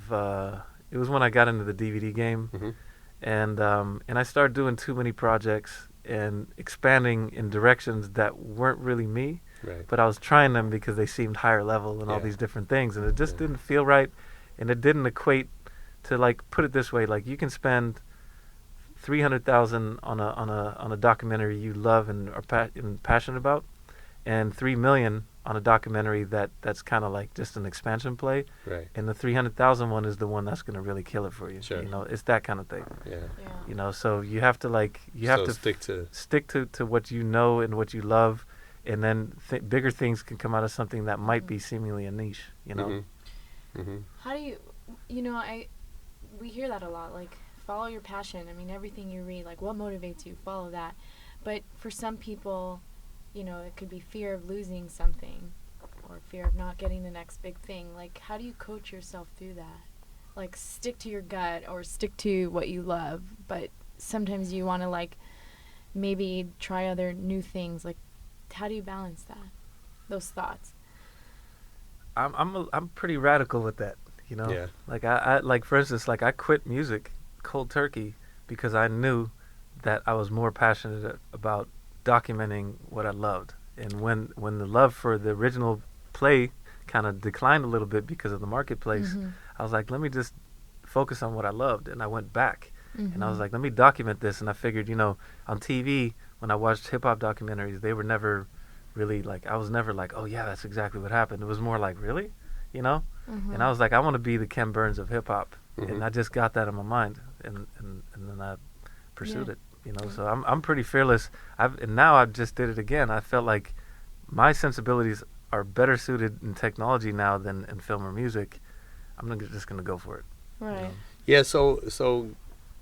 [SPEAKER 8] it was when I got into the DVD game,
[SPEAKER 7] Mhm.
[SPEAKER 8] and I started doing too many projects and expanding in directions that weren't really me,
[SPEAKER 7] Right.
[SPEAKER 8] but I was trying them because they seemed higher level and all
[SPEAKER 7] Yeah.
[SPEAKER 8] these different things, and it just
[SPEAKER 7] Yeah.
[SPEAKER 8] didn't feel right, and it didn't equate to, like, put it this way, like you can spend $300,000 on a documentary you love and are passionate about, and $3 million on a documentary that's kind of like just an expansion play,
[SPEAKER 7] Right.
[SPEAKER 8] and the 300,000 one is the one that's going to really kill it for you.
[SPEAKER 7] Sure.
[SPEAKER 8] You know, it's that kind of thing.
[SPEAKER 7] Yeah.
[SPEAKER 3] Yeah.
[SPEAKER 8] You know, so you have to
[SPEAKER 7] stick
[SPEAKER 8] to what you know and what you love, and then bigger things can come out of something that might be seemingly a niche. You know.
[SPEAKER 7] Mm-hmm. Mm-hmm.
[SPEAKER 3] How do you know, we hear that a lot, like, follow your passion. I mean, everything you read, like, what motivates you, follow that. But for some people, you know, it could be fear of losing something or fear of not getting the next big thing. Like, how do you coach yourself through that? Like, stick to your gut or stick to what you love, but sometimes you want to, like, maybe try other new things. Like, how do you balance that, those thoughts?
[SPEAKER 8] I'm pretty radical with that. You know.
[SPEAKER 7] Yeah.
[SPEAKER 8] Like I like, for instance, like I quit music cold turkey because I knew that I was more passionate about documenting what I loved. And when the love for the original play kind of declined a little bit because of the marketplace, I was like, let me just focus on what I loved. And I went back and I was like, let me document this. And I figured, you know, on TV, when I watched hip hop documentaries, they were never really like, I was never like, oh yeah, that's exactly what happened. It was more like, really? You know? And I was like, I want to be the Ken Burns of hip hop. And I just got that in my mind, and then I pursued it. You know, so I'm pretty fearless. And now I just did it again. I felt like my sensibilities are better suited in technology now than in film or music. I'm just gonna go for it.
[SPEAKER 3] Right.
[SPEAKER 8] You know?
[SPEAKER 7] Yeah. So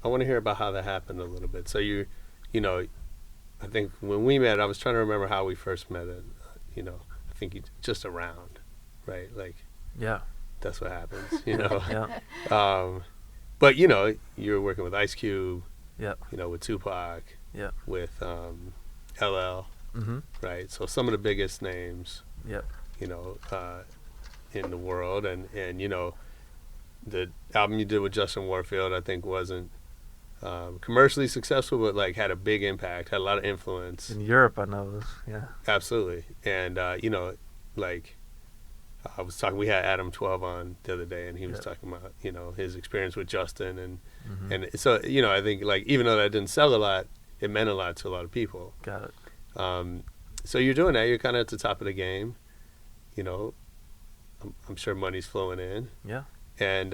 [SPEAKER 7] I want to hear about how that happened a little bit. So you know, I think when we met, I was trying to remember how we first met. And you know, I think you just around, right? Like.
[SPEAKER 8] Yeah.
[SPEAKER 7] That's what happens, you know.
[SPEAKER 8] Yeah.
[SPEAKER 7] But you know, you're working with Ice Cube.
[SPEAKER 8] Yeah.
[SPEAKER 7] You know, with Tupac.
[SPEAKER 8] Yeah.
[SPEAKER 7] With LL. Right. So some of the biggest names.
[SPEAKER 8] Yeah.
[SPEAKER 7] You know, in the world, and you know, the album you did with Justin Warfield, I think, wasn't commercially successful, but like had a big impact, had a lot of influence.
[SPEAKER 8] In Europe, I know. Yeah.
[SPEAKER 7] Absolutely, and you know, like. I was talking. We had Adam 12 on the other day, and he was talking about, you know, his experience with Justin, and so, you know, I think, like, even though that didn't sell a lot, it meant a lot to a lot of people.
[SPEAKER 8] Got it.
[SPEAKER 7] So you're doing that. You're kind of at the top of the game. You know, I'm sure money's flowing in.
[SPEAKER 8] Yeah.
[SPEAKER 7] And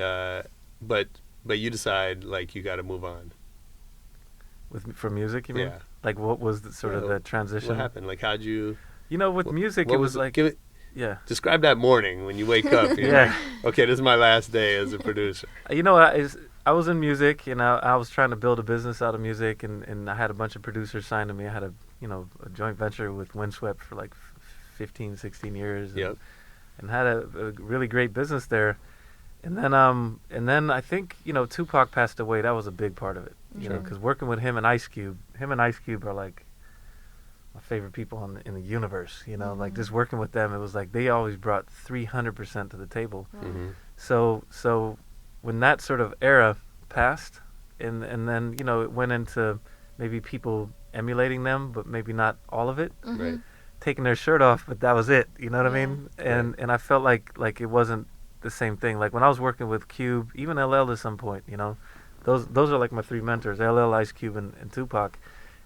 [SPEAKER 7] but you decide, like, you got to move on.
[SPEAKER 8] From music, you mean?
[SPEAKER 7] Yeah.
[SPEAKER 8] Like, what was the sort of the transition?
[SPEAKER 7] What happened? Like, how'd you?
[SPEAKER 8] You know, with music, it was like. Yeah.
[SPEAKER 7] Describe that morning when you wake up. You're
[SPEAKER 8] Yeah.
[SPEAKER 7] like, okay, this is my last day as a producer.
[SPEAKER 8] You know, I was in music, and I was trying to build a business out of music, and I had a bunch of producers signed to me. I had a joint venture with Windswept for like 15, 16 years. And had a really great business there. And then I think, Tupac passed away. That was a big part of it, you know, because working with him and Ice Cube are like my favorite people in the universe, you know, like just working with them, it was like they always brought 300% to the table. So when that sort of era passed, and then, it went into maybe people emulating them, but maybe not all of it,
[SPEAKER 7] Right.
[SPEAKER 8] taking their shirt off, but that was it, you know what I mean? And I felt like it wasn't the same thing. Like when I was working with Cube, even LL at some point, those are like my three mentors, LL, Ice Cube, and Tupac.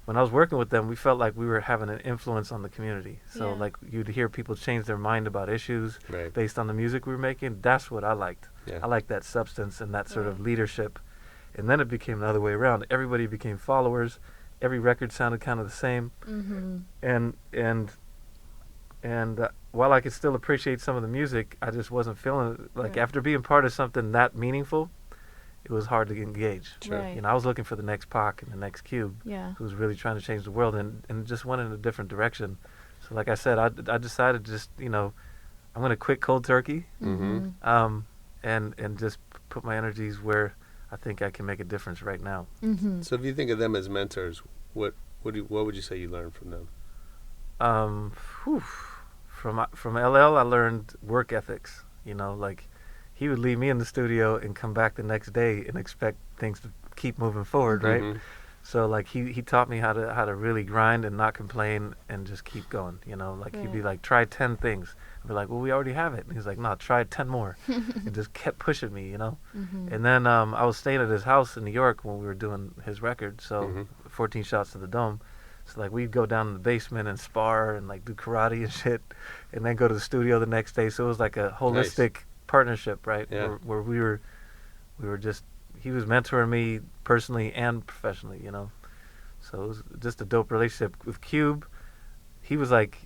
[SPEAKER 8] When I was working with them, we felt like we were having an influence on the community. So like you'd hear people change their mind about issues based on the music we were making. That's what I liked. I liked that substance and that sort of leadership. And then it became the other way around. Everybody became followers. Every record sounded kind of the same. And while I could still appreciate some of the music, I just wasn't feeling it. Like after being part of something that meaningful, it was hard to engage. I was looking for the next Pac and the next Cube, who was really trying to change the world, and it just went in a different direction. So like I said, I decided just, I'm going to quit cold turkey, and just put my energies where I think I can make a difference right now.
[SPEAKER 7] So if you think of them as mentors, what would you say you learned from them?
[SPEAKER 8] From LL, I learned work ethics. Like he would leave me in the studio and come back the next day and expect things to keep moving forward, right? So like he taught me how to really grind and not complain and just keep going. Like he'd be like, try 10 things. I'd be like, well, we already have it. And he's like, no, try 10 more. And just kept pushing me, And then I was staying at his house in New York when we were doing his record. So 14 Shots to the Dome. So like we'd go down in the basement and spar and like do karate and shit, and then go to the studio the next day. So it was like a holistic partnership, right? Where we were just, he was mentoring me personally and professionally, So it was just a dope relationship. With Cube, he was like,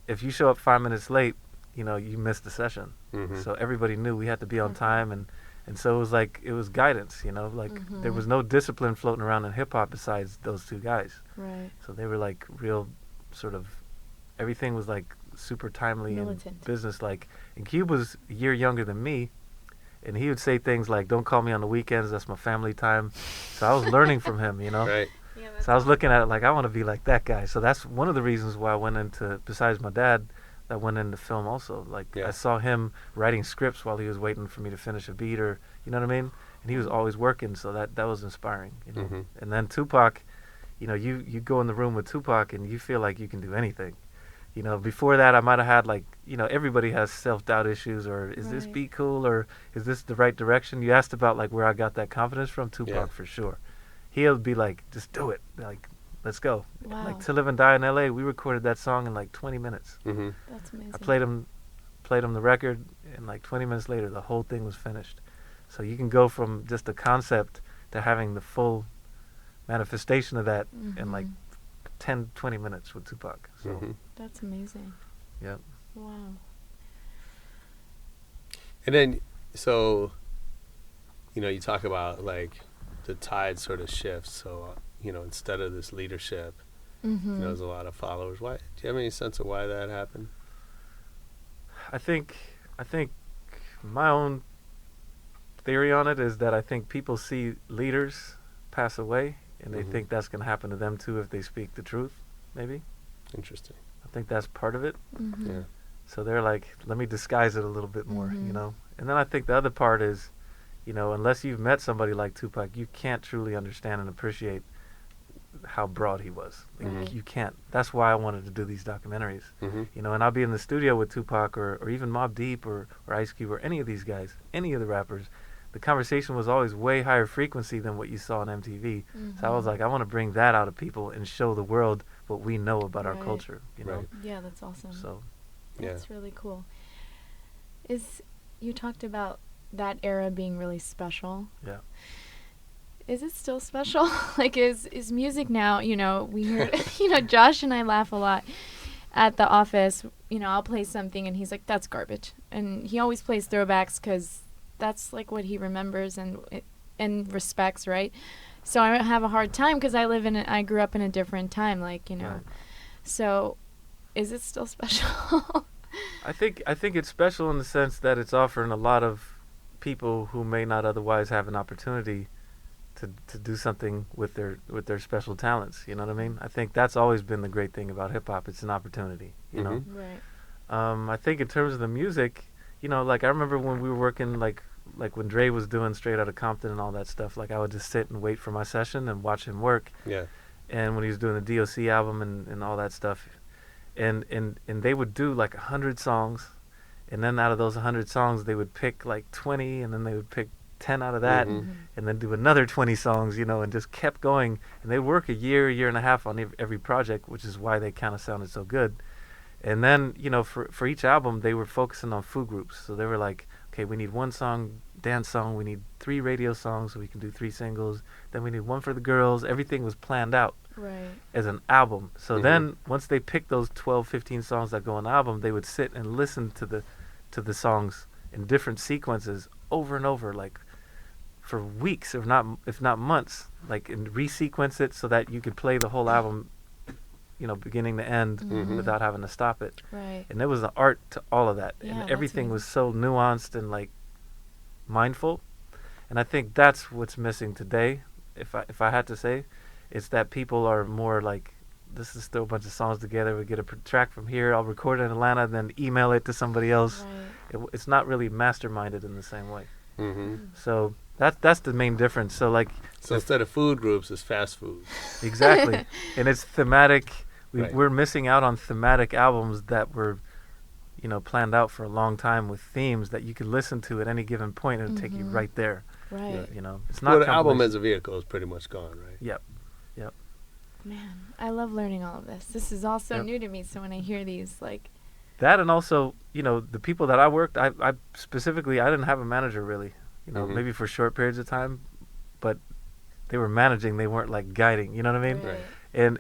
[SPEAKER 8] if you show up 5 minutes late, you missed the session. So everybody knew we had to be on time, and so it was like, it was guidance, like there was no discipline floating around in hip hop besides those two guys. Right. So they were like real sort of, everything was like super timely militant and business-like. And Cube was a year younger than me, and he would say things like, don't call me on the weekends, that's my family time. So I was learning from him, Right. Yeah, so I was looking at it like, I want to be like that guy. So that's one of the reasons why I went into, besides my dad, that went into film also. Like I saw him writing scripts while he was waiting for me to finish a beat, or you know what I mean? And he was always working, so that was inspiring. And then Tupac, you go in the room with Tupac and you feel like you can do anything. Before that I might have had like, everybody has self-doubt issues, or is this beat cool, or is this the right direction? You asked about like where I got that confidence from. Tupac for sure. He'll be like, just do it, like let's go. Wow. Like To Live and Die in LA, we recorded that song in like 20 minutes.
[SPEAKER 3] That's amazing.
[SPEAKER 8] I played him the record, and like 20 minutes later the whole thing was finished. So you can go from just a concept to having the full manifestation of that in like 10-20 minutes with Tupac. So
[SPEAKER 3] that's amazing.
[SPEAKER 8] Yep.
[SPEAKER 3] Wow.
[SPEAKER 7] And then so you talk about like the tide sort of shifts. So instead of this leadership, there's a lot of followers. Why? Do you have any sense of why that happened?
[SPEAKER 8] I think my own theory on it is that I think people see leaders pass away, and they think that's going to happen to them too if they speak the truth, maybe.
[SPEAKER 7] Interesting.
[SPEAKER 8] I think that's part of it.
[SPEAKER 7] Yeah.
[SPEAKER 8] So they're like, let me disguise it a little bit more, And then I think the other part is, unless you've met somebody like Tupac, you can't truly understand and appreciate how broad he was. Like, you can't. That's why I wanted to do these documentaries. And I'll be in the studio with Tupac or even Mobb Deep or Ice Cube or any of these guys, any of the rappers. The conversation was always way higher frequency than what you saw on MTV. So I was like, I want to bring that out of people and show the world what we know about our culture.
[SPEAKER 3] Yeah, that's awesome.
[SPEAKER 8] So
[SPEAKER 3] that's really cool. You talked about that era being really special.
[SPEAKER 8] Yeah.
[SPEAKER 3] Is it still special? Like, is music now, we hear, Josh and I laugh a lot at the office, you know, I'll play something and he's like, that's garbage. And he always plays throwbacks because that's like what he remembers and respects, right? So I have a hard time because I grew up in a different time, like, you know.
[SPEAKER 8] Right.
[SPEAKER 3] So is it still special?
[SPEAKER 8] I think it's special in the sense that it's offering a lot of people who may not otherwise have an opportunity to do something with their special talents. You know what I mean? I think that's always been the great thing about hip hop. It's an opportunity. You know.
[SPEAKER 3] Right.
[SPEAKER 8] I think in terms of the music, you know, like I remember when we were working like when Dre was doing Straight Outta Compton and all that stuff. Like I would just sit and wait for my session and watch him work.
[SPEAKER 7] Yeah.
[SPEAKER 8] And when he was doing the DOC album and all that stuff, and they would do like 100 songs, and then out of those 100 songs they would pick like 20, and then they would pick 10 out of that, and then do another 20 songs, you know, and just kept going. And they work a year and a half on every project, which is why they kind of sounded so good. And then, you know, for each album they were focusing on food groups. So they were like, okay, we need one song, dance song, we need 3 radio songs so we can do 3 singles, then we need one for the girls. Everything was planned out as an album. So then once they picked those 12, 15 songs that go on the album, they would sit and listen to the songs in different sequences over and over, like for weeks, if not months, like, and resequence it so that you could play the whole album, you know, beginning to end without having to stop it.
[SPEAKER 3] Right.
[SPEAKER 8] And there was an art to all of that.
[SPEAKER 3] Yeah,
[SPEAKER 8] and
[SPEAKER 3] that's
[SPEAKER 8] everything
[SPEAKER 3] amazing.
[SPEAKER 8] was so nuanced and like mindful. And I think that's what's missing today. If I had to say, it's that people are more like, this is throw a bunch of songs together, we get a track from here, I'll record it in Atlanta, then email it to somebody else.
[SPEAKER 3] Right.
[SPEAKER 8] It's not really masterminded in the same way.
[SPEAKER 7] Mm-hmm.
[SPEAKER 8] So that's the main difference. So like,
[SPEAKER 7] So instead of food groups, it's fast food.
[SPEAKER 8] exactly. And it's thematic.
[SPEAKER 7] Right.
[SPEAKER 8] We're missing out on thematic albums that were, you know, planned out for a long time with themes that you could listen to at any given point and take you right there.
[SPEAKER 3] Right.
[SPEAKER 8] You know, it's not
[SPEAKER 7] Well, the album
[SPEAKER 8] compilation.
[SPEAKER 7] as a vehicle is pretty much gone, right?
[SPEAKER 8] Yep.
[SPEAKER 3] Man, I love learning all of this. This is all so
[SPEAKER 8] Yep.
[SPEAKER 3] new to me. So when I hear these, like,
[SPEAKER 8] That, and also, you know, the people that I worked, I specifically, I didn't have a manager really, you know, maybe for short periods of time, but they were managing, they weren't like guiding, you know what I mean?
[SPEAKER 3] right.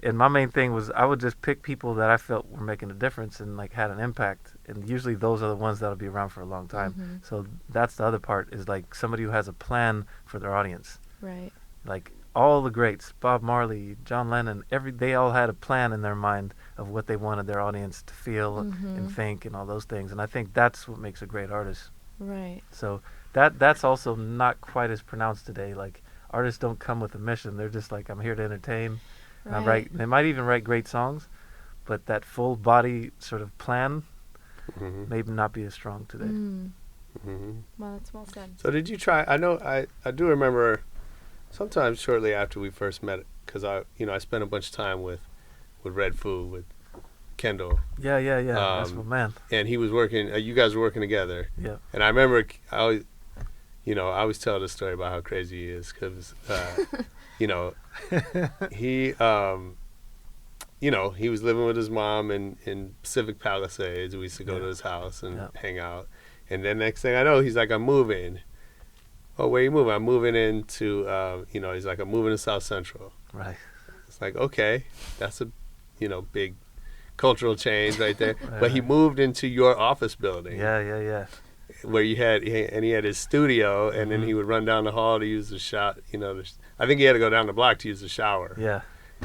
[SPEAKER 8] And my main thing was I would just pick people that I felt were making a difference and like had an impact, and usually those are the ones that'll be around for a long time. So that's the other part, is like somebody who has a plan for their audience.
[SPEAKER 3] Right.
[SPEAKER 8] Like all the greats, Bob Marley, John Lennon, they all had a plan in their mind of what they wanted their audience to feel and think and all those things. And I think that's what makes a great artist.
[SPEAKER 3] Right.
[SPEAKER 8] So that's also not quite as pronounced today. Like artists don't come with a mission. They're just like, I'm here to entertain.
[SPEAKER 3] Right.
[SPEAKER 8] They might even write great songs, but that full body sort of plan may not be as strong today.
[SPEAKER 3] Well, that's well said.
[SPEAKER 7] So did you try? I know I do remember. Sometimes shortly after we first met, because I spent a bunch of time with Redfoo, with Kendall.
[SPEAKER 8] Yeah. That's my man.
[SPEAKER 7] And he was working. You guys were working together.
[SPEAKER 8] Yeah.
[SPEAKER 7] And I remember I always tell the story about how crazy he is, because he he was living with his mom in Pacific Palisades. We used to go to his house and hang out. And then next thing I know, he's like, I'm moving. Oh, where you moving? I'm moving into, he's like, I'm moving to South Central.
[SPEAKER 8] Right.
[SPEAKER 7] It's like, okay, that's a, big cultural change right there. But he moved into your office building.
[SPEAKER 8] Yeah.
[SPEAKER 7] Where he had his studio, and then he would run down the hall to use the shot. I think he had to go down the block to use the shower.
[SPEAKER 8] Yeah.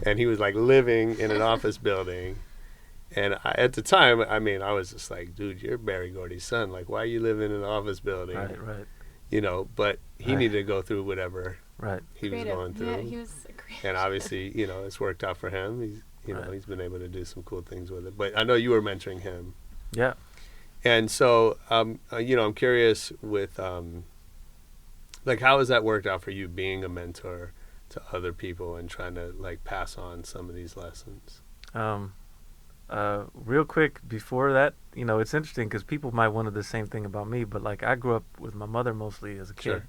[SPEAKER 7] And he was like living in an office building. And at the time, I was just like, dude, you're Barry Gordy's son. Like, why are you living in an office building?
[SPEAKER 8] Right.
[SPEAKER 7] But he needed to go through whatever he was going through.
[SPEAKER 3] Yeah, he was a creative.
[SPEAKER 7] And obviously, it's worked out for him. He's, he's been able to do some cool things with it. But I know you were mentoring him.
[SPEAKER 8] Yeah.
[SPEAKER 7] And so, I'm curious with, how has that worked out for you, being a mentor to other people and trying to pass on some of these lessons?
[SPEAKER 8] Real quick before that, it's interesting because people might wonder the same thing about me, but I grew up with my mother mostly as a kid.
[SPEAKER 7] Sure.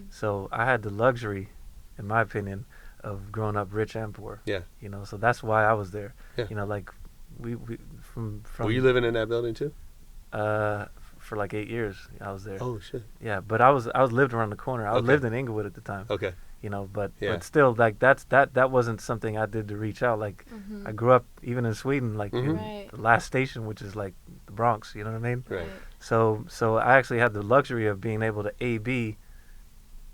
[SPEAKER 8] So I had the luxury, in my opinion, of growing up rich and poor.
[SPEAKER 7] Yeah.
[SPEAKER 8] So that's why I was there.
[SPEAKER 7] Yeah.
[SPEAKER 8] We from
[SPEAKER 7] Were you living in that building too?
[SPEAKER 8] For 8 years I was there.
[SPEAKER 7] Oh shit.
[SPEAKER 8] Yeah, but I was lived around the corner. I lived in Inglewood at the time.
[SPEAKER 7] Okay.
[SPEAKER 8] but still, like that wasn't something I did to reach out. Like I grew up even in Sweden, like in
[SPEAKER 3] Right.
[SPEAKER 8] the last station, which is like the Bronx. You know what I mean?
[SPEAKER 7] Right.
[SPEAKER 8] So I actually had the luxury of being able to A/B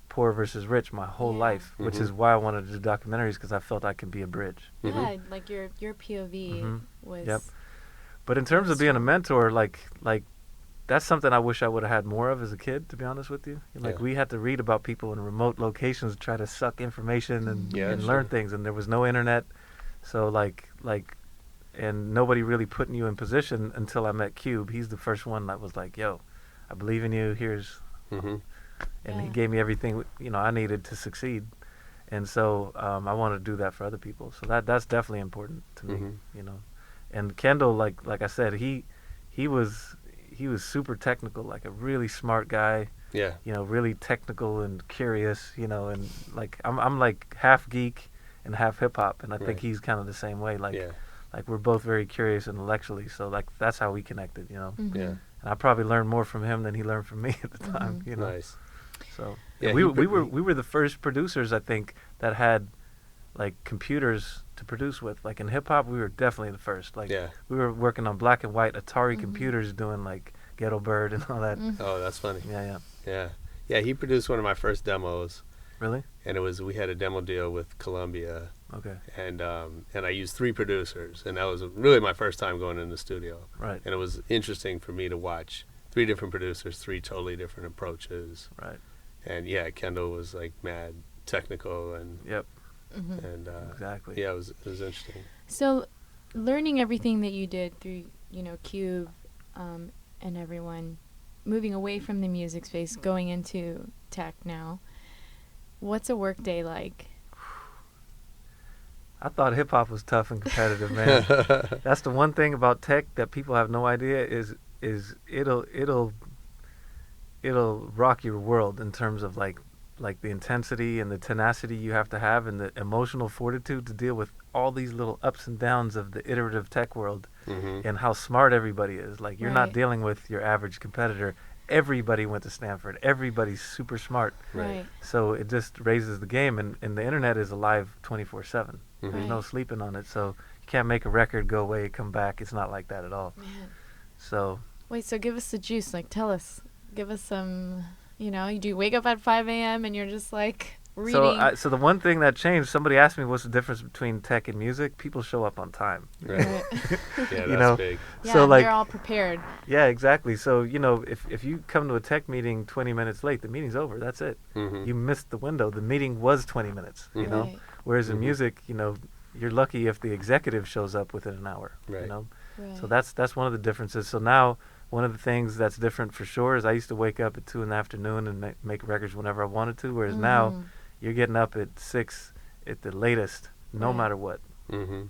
[SPEAKER 8] poor versus rich my whole life, which is why I wanted to do documentaries, because I felt I could be a bridge.
[SPEAKER 3] Yeah, like your POV was.
[SPEAKER 8] Yep. But in terms of being a mentor, like that's something I wish I would have had more of as a kid, to be honest with you. Like we had to read about people in remote locations, try to suck information and learn things, and there was no internet. So like and nobody really putting you in position until I met Cube. He's the first one that was like, yo, I believe in you, here's and he gave me everything I needed to succeed. And so I want to do that for other people. So that's definitely important to me, And Kendall, like I said, he was super technical, like a really smart guy.
[SPEAKER 7] Yeah.
[SPEAKER 8] Really technical and curious, and like I'm like half geek and half hip hop, and I think he's kind of the same way. Like we're both very curious intellectually, so like that's how we connected,
[SPEAKER 7] Yeah.
[SPEAKER 8] And I probably learned more from him than he learned from me at the time,
[SPEAKER 7] Nice.
[SPEAKER 8] So
[SPEAKER 7] Yeah,
[SPEAKER 8] we were the first producers, I think, that had like computers to produce with. Like in hip hop, we were definitely the first. Like we were working on black and white Atari computers, doing like Ghetto Bird and all that.
[SPEAKER 7] Oh, that's funny.
[SPEAKER 8] Yeah.
[SPEAKER 7] He produced one of my first demos.
[SPEAKER 8] Really?
[SPEAKER 7] And we had a demo deal with Columbia.
[SPEAKER 8] Okay.
[SPEAKER 7] And I used 3 producers, and that was really my first time going in the studio.
[SPEAKER 8] Right.
[SPEAKER 7] And it was interesting for me to watch 3 different producers, 3 totally different approaches.
[SPEAKER 8] Right.
[SPEAKER 7] And Kendall was like mad technical and and
[SPEAKER 8] exactly.
[SPEAKER 7] Yeah, it was interesting.
[SPEAKER 3] So, learning everything that you did through Cube, and everyone, moving away from the music space, going into tech now. What's a work day like?
[SPEAKER 8] I thought hip hop was tough and competitive, man. That's the one thing about tech that people have no idea is it'll rock your world in terms of like the intensity and the tenacity you have to have, and the emotional fortitude to deal with all these little ups and downs of the iterative tech world, and how smart everybody is. Like you're not dealing with your average competitor. Everybody went to Stanford. Everybody's super smart.
[SPEAKER 3] Right.
[SPEAKER 8] So it just raises the game, and the internet is alive 24/7. There's no sleeping on it. So you can't make a record, go away, come back. It's not like that at all.
[SPEAKER 3] Man.
[SPEAKER 8] So.
[SPEAKER 3] Wait, so give us the juice. Like, tell us. Give us some, do you wake up at 5 a.m. and you're just like reading?
[SPEAKER 8] So the one thing that changed, somebody asked me what's the difference between tech and music. People show up on time.
[SPEAKER 7] Right. Yeah, that's big.
[SPEAKER 3] Yeah,
[SPEAKER 8] so like,
[SPEAKER 3] they're all prepared.
[SPEAKER 8] Yeah, exactly. So, if you come to a tech meeting 20 minutes late, the meeting's over. That's it. You missed the window. The meeting was 20 minutes,
[SPEAKER 3] Right.
[SPEAKER 8] Whereas in music, you're lucky if the executive shows up within an hour,
[SPEAKER 7] Right.
[SPEAKER 3] Right.
[SPEAKER 8] So that's one of the differences. So now one of the things that's different for sure is I used to wake up at 2 in the afternoon and make records whenever I wanted to, whereas now you're getting up at 6 at the latest, no matter what. No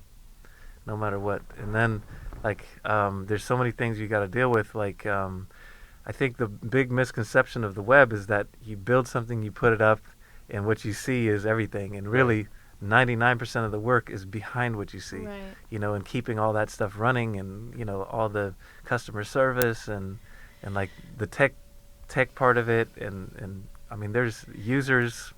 [SPEAKER 8] matter what. And then, like, there's so many things you got to deal with. Like, I think the big misconception of the web is that you build something, you put it up, and what you see is everything. And really, 99% of the work is behind what you see.
[SPEAKER 3] Right.
[SPEAKER 8] And keeping all that stuff running, and all the customer service and like the tech part of it, and I mean there's users,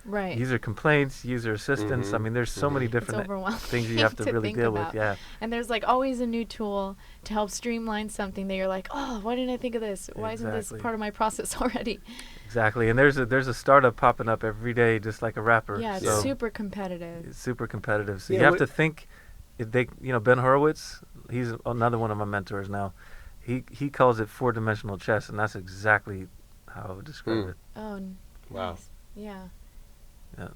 [SPEAKER 8] user complaints, user assistance. I mean there's so many different things you have to really deal with. Yeah.
[SPEAKER 3] And there's like always a new tool to help streamline something that you're like, oh, why didn't I think of this? Why isn't this part of my process already?
[SPEAKER 8] Exactly. And there's a startup popping up every day, just like a rapper.
[SPEAKER 3] Yeah, it's super competitive.
[SPEAKER 8] It's super competitive. So you have to think. Ben Horowitz, he's another one of my mentors now. He calls it 4-dimensional chess, and that's exactly how I would describe it.
[SPEAKER 3] Oh,
[SPEAKER 7] wow.
[SPEAKER 3] Nice. Yeah.
[SPEAKER 8] Yeah.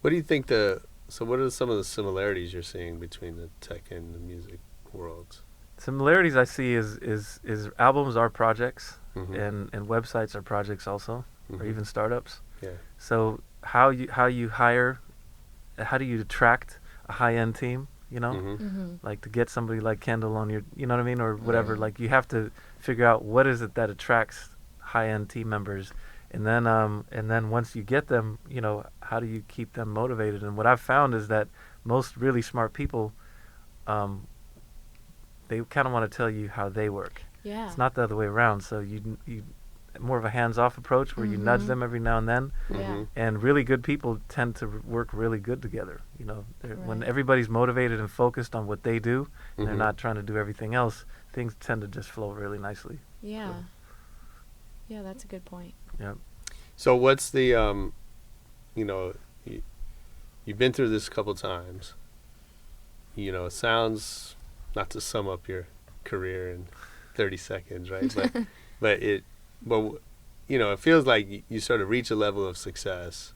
[SPEAKER 7] What do you think what are some of the similarities you're seeing between the tech and the music worlds?
[SPEAKER 8] Similarities I see is albums are projects, and websites are projects also, or even startups.
[SPEAKER 7] Yeah.
[SPEAKER 8] So how you hire, how do you attract a high-end team, like to get somebody like Kendall on your, you know what I mean, or whatever. Like you have to figure out what is it that attracts high-end team members, and then once you get them, how do you keep them motivated? And what I've found is that most really smart people, they kind of want to tell you how they work.
[SPEAKER 3] Yeah.
[SPEAKER 8] It's not the other way around. So more of a hands-off approach where you nudge them every now and then.
[SPEAKER 3] Yeah.
[SPEAKER 8] And really good people tend to work really good together. You know, when
[SPEAKER 3] Right.
[SPEAKER 8] everybody's motivated and focused on what they do, and they're not trying to do everything else, things tend to just flow really nicely.
[SPEAKER 3] Yeah. Yeah, that's a good point.
[SPEAKER 8] Yep.
[SPEAKER 7] So what's the, you know, you've been through this a couple times. You know, it sounds, not to sum up your career in 30 seconds, right? But you know, it feels like you sort of reach a level of success,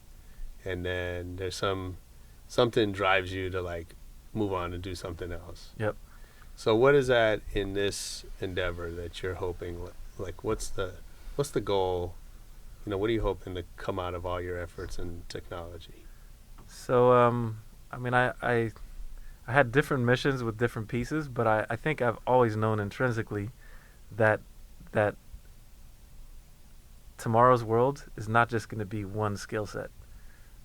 [SPEAKER 7] and then there's something drives you to like move on and do something else.
[SPEAKER 8] Yep.
[SPEAKER 7] So what is that in this endeavor that you're hoping? Like, what's the goal? You know, what are you hoping to come out of all your efforts in technology?
[SPEAKER 8] So, I mean, I had different missions with different pieces, but I think I've always known intrinsically that tomorrow's world is not just going to be one skill set.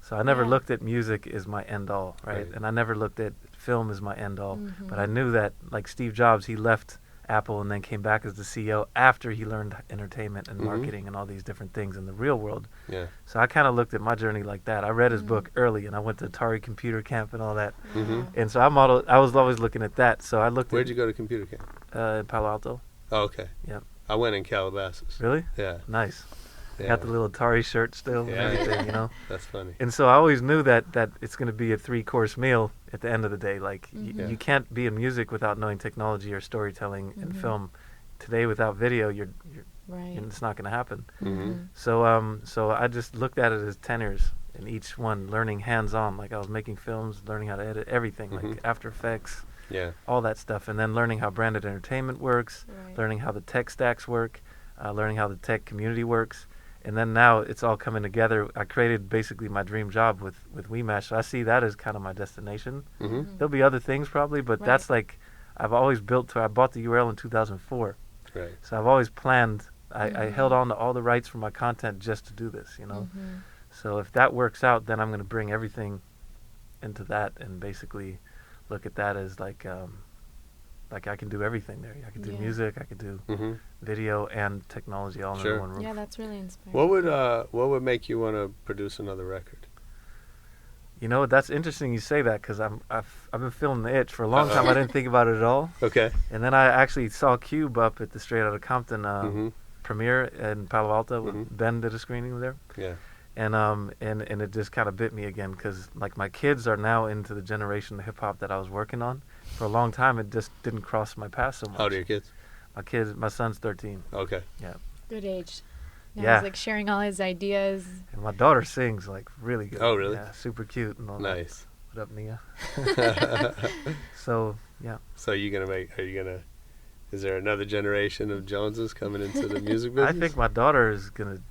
[SPEAKER 8] So I never looked at music as my end all, right? And I never looked at film as my end all. But I knew that, like Steve Jobs, he left Apple and then came back as the CEO after he learned entertainment and marketing and all these different things in the real world.
[SPEAKER 7] Yeah.
[SPEAKER 8] So I kind of looked at my journey like that. I read his book early, and I went to Atari Computer Camp and all that. And so I was always looking at that. So I looked
[SPEAKER 7] Where'd you go to computer camp?
[SPEAKER 8] in Palo Alto.
[SPEAKER 7] Oh, okay.
[SPEAKER 8] Yep.
[SPEAKER 7] I went in Calabasas.
[SPEAKER 8] Really?
[SPEAKER 7] Yeah.
[SPEAKER 8] Nice.
[SPEAKER 7] Yeah.
[SPEAKER 8] Got the little Atari shirt still and
[SPEAKER 7] Yeah.
[SPEAKER 8] everything, you know?
[SPEAKER 7] That's funny.
[SPEAKER 8] And so I always knew that it's going to be a 3-course meal at the end of the day. Like,
[SPEAKER 7] Yeah.
[SPEAKER 8] you can't be in music without knowing technology or storytelling and film. Today, without video, you're
[SPEAKER 3] Right.
[SPEAKER 8] and it's not going to happen.
[SPEAKER 7] Mm-hmm.
[SPEAKER 8] So I just looked at it as tenors, and each one learning hands-on. Like, I was making films, learning how to edit everything, like After Effects,
[SPEAKER 7] Yeah.
[SPEAKER 8] all that stuff, and then learning how branded entertainment works,
[SPEAKER 3] Right.
[SPEAKER 8] learning how the tech stacks work, learning how the tech community works. And then now it's all coming together. I created basically my dream job with WeMash. So I see that as kind of my destination.
[SPEAKER 7] Mm-hmm.
[SPEAKER 8] There'll be other things probably, but
[SPEAKER 3] Right.
[SPEAKER 8] that's like, I've always I bought the URL in 2004.
[SPEAKER 7] Right.
[SPEAKER 8] So I've always planned, I held on to all the rights for my content just to do this, you know. So if that works out, then I'm going to bring everything into that and basically look at that as like I can do everything there. I can do
[SPEAKER 3] Yeah.
[SPEAKER 8] music, I could do
[SPEAKER 7] Mm-hmm.
[SPEAKER 8] video and technology all
[SPEAKER 7] Sure.
[SPEAKER 8] in one room.
[SPEAKER 3] Yeah, that's really inspiring.
[SPEAKER 7] What would make you want to produce another record?
[SPEAKER 8] You know, that's interesting you say that, because I've been feeling the itch for a long time. I didn't think about it at all.
[SPEAKER 7] Okay.
[SPEAKER 8] And then I actually saw Cube up at the Straight Outta Compton premiere in Palo Alto. Ben did a screening there.
[SPEAKER 7] Yeah.
[SPEAKER 8] And it just kind of bit me again, because like my kids are now into the generation of hip hop that I was working on. For a long time, it just didn't cross my path so much.
[SPEAKER 7] How old are your kids?
[SPEAKER 8] My son's 13.
[SPEAKER 7] Okay.
[SPEAKER 8] Yeah.
[SPEAKER 3] Good age. Now
[SPEAKER 8] Yeah.
[SPEAKER 3] he's like sharing all his ideas.
[SPEAKER 8] And my daughter sings like really good.
[SPEAKER 7] Oh, really?
[SPEAKER 8] Yeah, super cute and all
[SPEAKER 7] Nice.
[SPEAKER 8] that. What up, Nia? So, yeah.
[SPEAKER 7] So is there another generation of Joneses coming into the music business?
[SPEAKER 8] I think my daughter is going to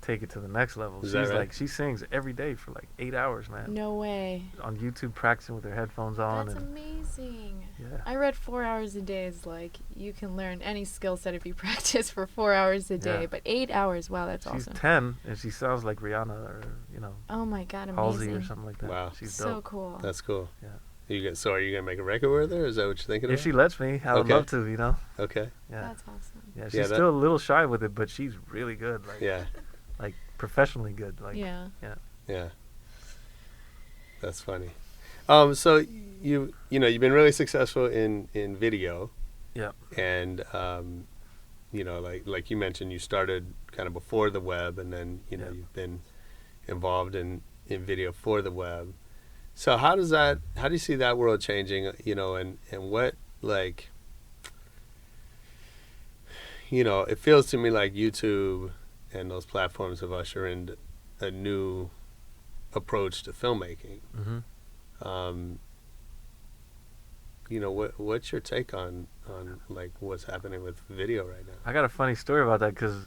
[SPEAKER 8] take it to the next level.
[SPEAKER 7] Is
[SPEAKER 8] She's
[SPEAKER 7] that right?
[SPEAKER 8] like, she sings every day for like 8 hours, man.
[SPEAKER 3] No way.
[SPEAKER 8] On YouTube, practicing with her headphones on.
[SPEAKER 3] That's
[SPEAKER 8] and
[SPEAKER 3] amazing.
[SPEAKER 8] yeah.
[SPEAKER 3] I read 4 hours a day is like you can learn any skill set if you practice for 4 hours a day.
[SPEAKER 8] Yeah.
[SPEAKER 3] But 8 hours, wow, that's
[SPEAKER 8] She's
[SPEAKER 3] awesome.
[SPEAKER 8] 10, and she sounds like Rihanna or, you know,
[SPEAKER 3] Oh my god,
[SPEAKER 8] Halsey
[SPEAKER 3] amazing.
[SPEAKER 8] or something like that.
[SPEAKER 7] Wow.
[SPEAKER 8] She's
[SPEAKER 3] So
[SPEAKER 8] dope.
[SPEAKER 3] cool.
[SPEAKER 7] That's cool.
[SPEAKER 8] Yeah.
[SPEAKER 7] So are you gonna make a record with her? Is that what you're thinking
[SPEAKER 8] If
[SPEAKER 7] about?
[SPEAKER 8] she lets me, I would
[SPEAKER 7] Okay.
[SPEAKER 8] love to, you know?
[SPEAKER 7] Okay.
[SPEAKER 8] Yeah.
[SPEAKER 3] That's awesome.
[SPEAKER 8] Yeah, she's
[SPEAKER 7] Yeah, that-
[SPEAKER 8] still a little shy with it, but she's really good. Like,
[SPEAKER 7] Yeah.
[SPEAKER 8] like professionally good. Like,
[SPEAKER 3] Yeah.
[SPEAKER 7] Yeah. That's funny. So you've been really successful in video.
[SPEAKER 8] Yeah.
[SPEAKER 7] And like you mentioned, you started kind of before the web, and then
[SPEAKER 8] Yeah.
[SPEAKER 7] you've been involved in video for the web. So how do you see that world changing? And what, like, it feels to me like YouTube and those platforms have ushered in a new approach to filmmaking.
[SPEAKER 8] Mm-hmm.
[SPEAKER 7] What's your take on like what's happening with video right now?
[SPEAKER 8] I got a funny story about that, because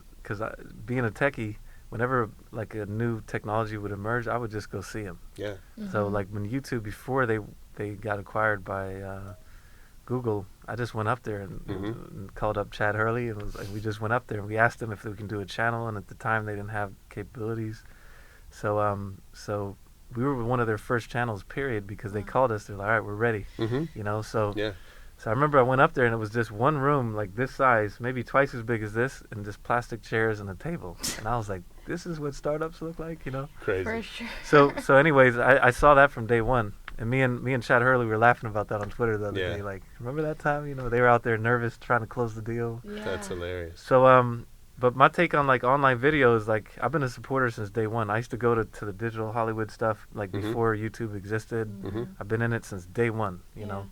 [SPEAKER 8] being a techie, whenever like a new technology would emerge, I would just go see them.
[SPEAKER 7] Yeah.
[SPEAKER 8] So like when YouTube, before they got acquired by Google, I just went up there and called up Chad Hurley, and we just went up there and we asked them if we can do a channel, and at the time they didn't have capabilities. So we were one of their first channels, period, because they called us. They're like, all right, we're ready.
[SPEAKER 7] Mm-hmm.
[SPEAKER 8] You know, so
[SPEAKER 7] Yeah.
[SPEAKER 8] So I remember I went up there and it was just one room like this size, maybe twice as big as this, and just plastic chairs and a table. And I was like, this is what startups look like, you know?
[SPEAKER 7] Crazy.
[SPEAKER 3] For sure.
[SPEAKER 8] So anyways, I saw that from day one. And me and Chad Hurley were laughing about that on Twitter the other day. Like, remember that time? You know, they were out there nervous trying to close the deal.
[SPEAKER 3] Yeah.
[SPEAKER 7] That's hilarious.
[SPEAKER 8] So but my take on like online videos, like I've been a supporter since day one. I used to go to the digital Hollywood stuff like before YouTube existed. I've been in it since day one, you know.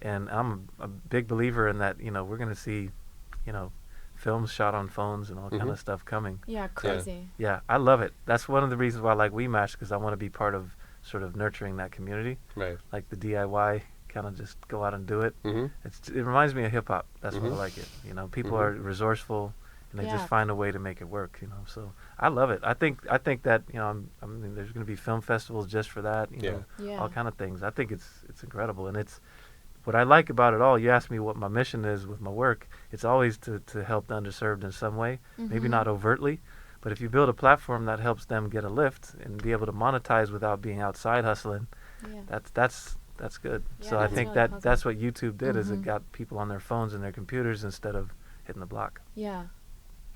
[SPEAKER 8] And I'm a big believer in that, you know, we're going to see, you know, films shot on phones and all kind of stuff coming.
[SPEAKER 3] Yeah, crazy.
[SPEAKER 8] Yeah, I love it. That's one of the reasons why I like WeMash, because I want to be part of sort of nurturing that community.
[SPEAKER 7] Right.
[SPEAKER 8] Like the DIY, kind of just go out and do it. It reminds me of hip hop. That's why I like it. You know, people are resourceful and they just find a way to make it work, you know. So I love it. I think that, you know, I mean, there's going to be film festivals just for that, you know, all kind of things. I think it's incredible. And it's what I like about it all. You asked me what my mission is with my work. It's always to help the underserved in some way, maybe not overtly, but if you build a platform that helps them get a lift and be able to monetize without being outside hustling, that's good.
[SPEAKER 3] Yeah,
[SPEAKER 8] so I
[SPEAKER 3] that's
[SPEAKER 8] think
[SPEAKER 3] really
[SPEAKER 8] that's what YouTube did, is it got people on their phones and their computers instead of hitting the block.
[SPEAKER 3] Yeah,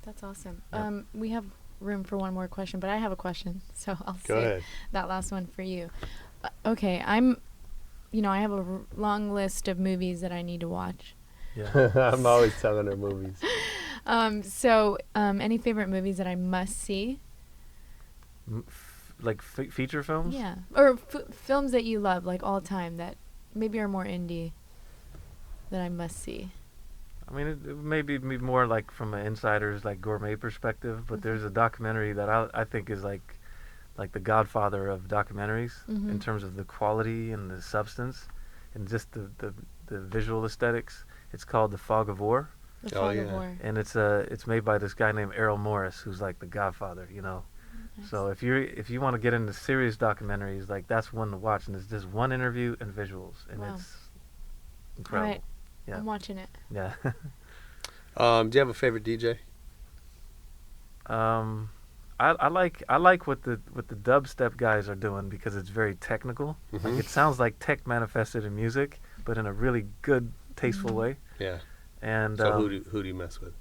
[SPEAKER 3] that's awesome.
[SPEAKER 8] Yep.
[SPEAKER 3] We have room for one more question, but I have a question, so I'll
[SPEAKER 7] Go
[SPEAKER 3] save
[SPEAKER 7] ahead.
[SPEAKER 3] that last one for you. Okay, you know, I have a long list of movies that I need to watch.
[SPEAKER 8] Yeah.
[SPEAKER 7] I'm always telling her movies.
[SPEAKER 3] Any favorite movies that I must see?
[SPEAKER 8] Like feature films?
[SPEAKER 3] Yeah, or films that you love, like all time, that maybe are more indie, that I must see.
[SPEAKER 8] I mean, it may be more like from an insider's, like, gourmet perspective, but there's a documentary that I think is like the godfather of documentaries in terms of the quality and the substance and just the visual aesthetics. It's called The Fog of War.
[SPEAKER 3] The Fog of War.
[SPEAKER 8] And it's made by this guy named Errol Morris, who's like the godfather, you know.
[SPEAKER 3] Nice.
[SPEAKER 8] So if you want to get into serious documentaries, like, that's one to watch, and it's just one interview and visuals, and it's incredible.
[SPEAKER 3] All right.
[SPEAKER 8] Yeah.
[SPEAKER 3] I'm watching it.
[SPEAKER 8] Yeah.
[SPEAKER 7] Do you have a favorite DJ?
[SPEAKER 8] I like what the dubstep guys are doing, because it's very technical. Like, it sounds like tech manifested in music, but in a really good, tasteful way.
[SPEAKER 7] Yeah.
[SPEAKER 8] And
[SPEAKER 7] So who do you mess with?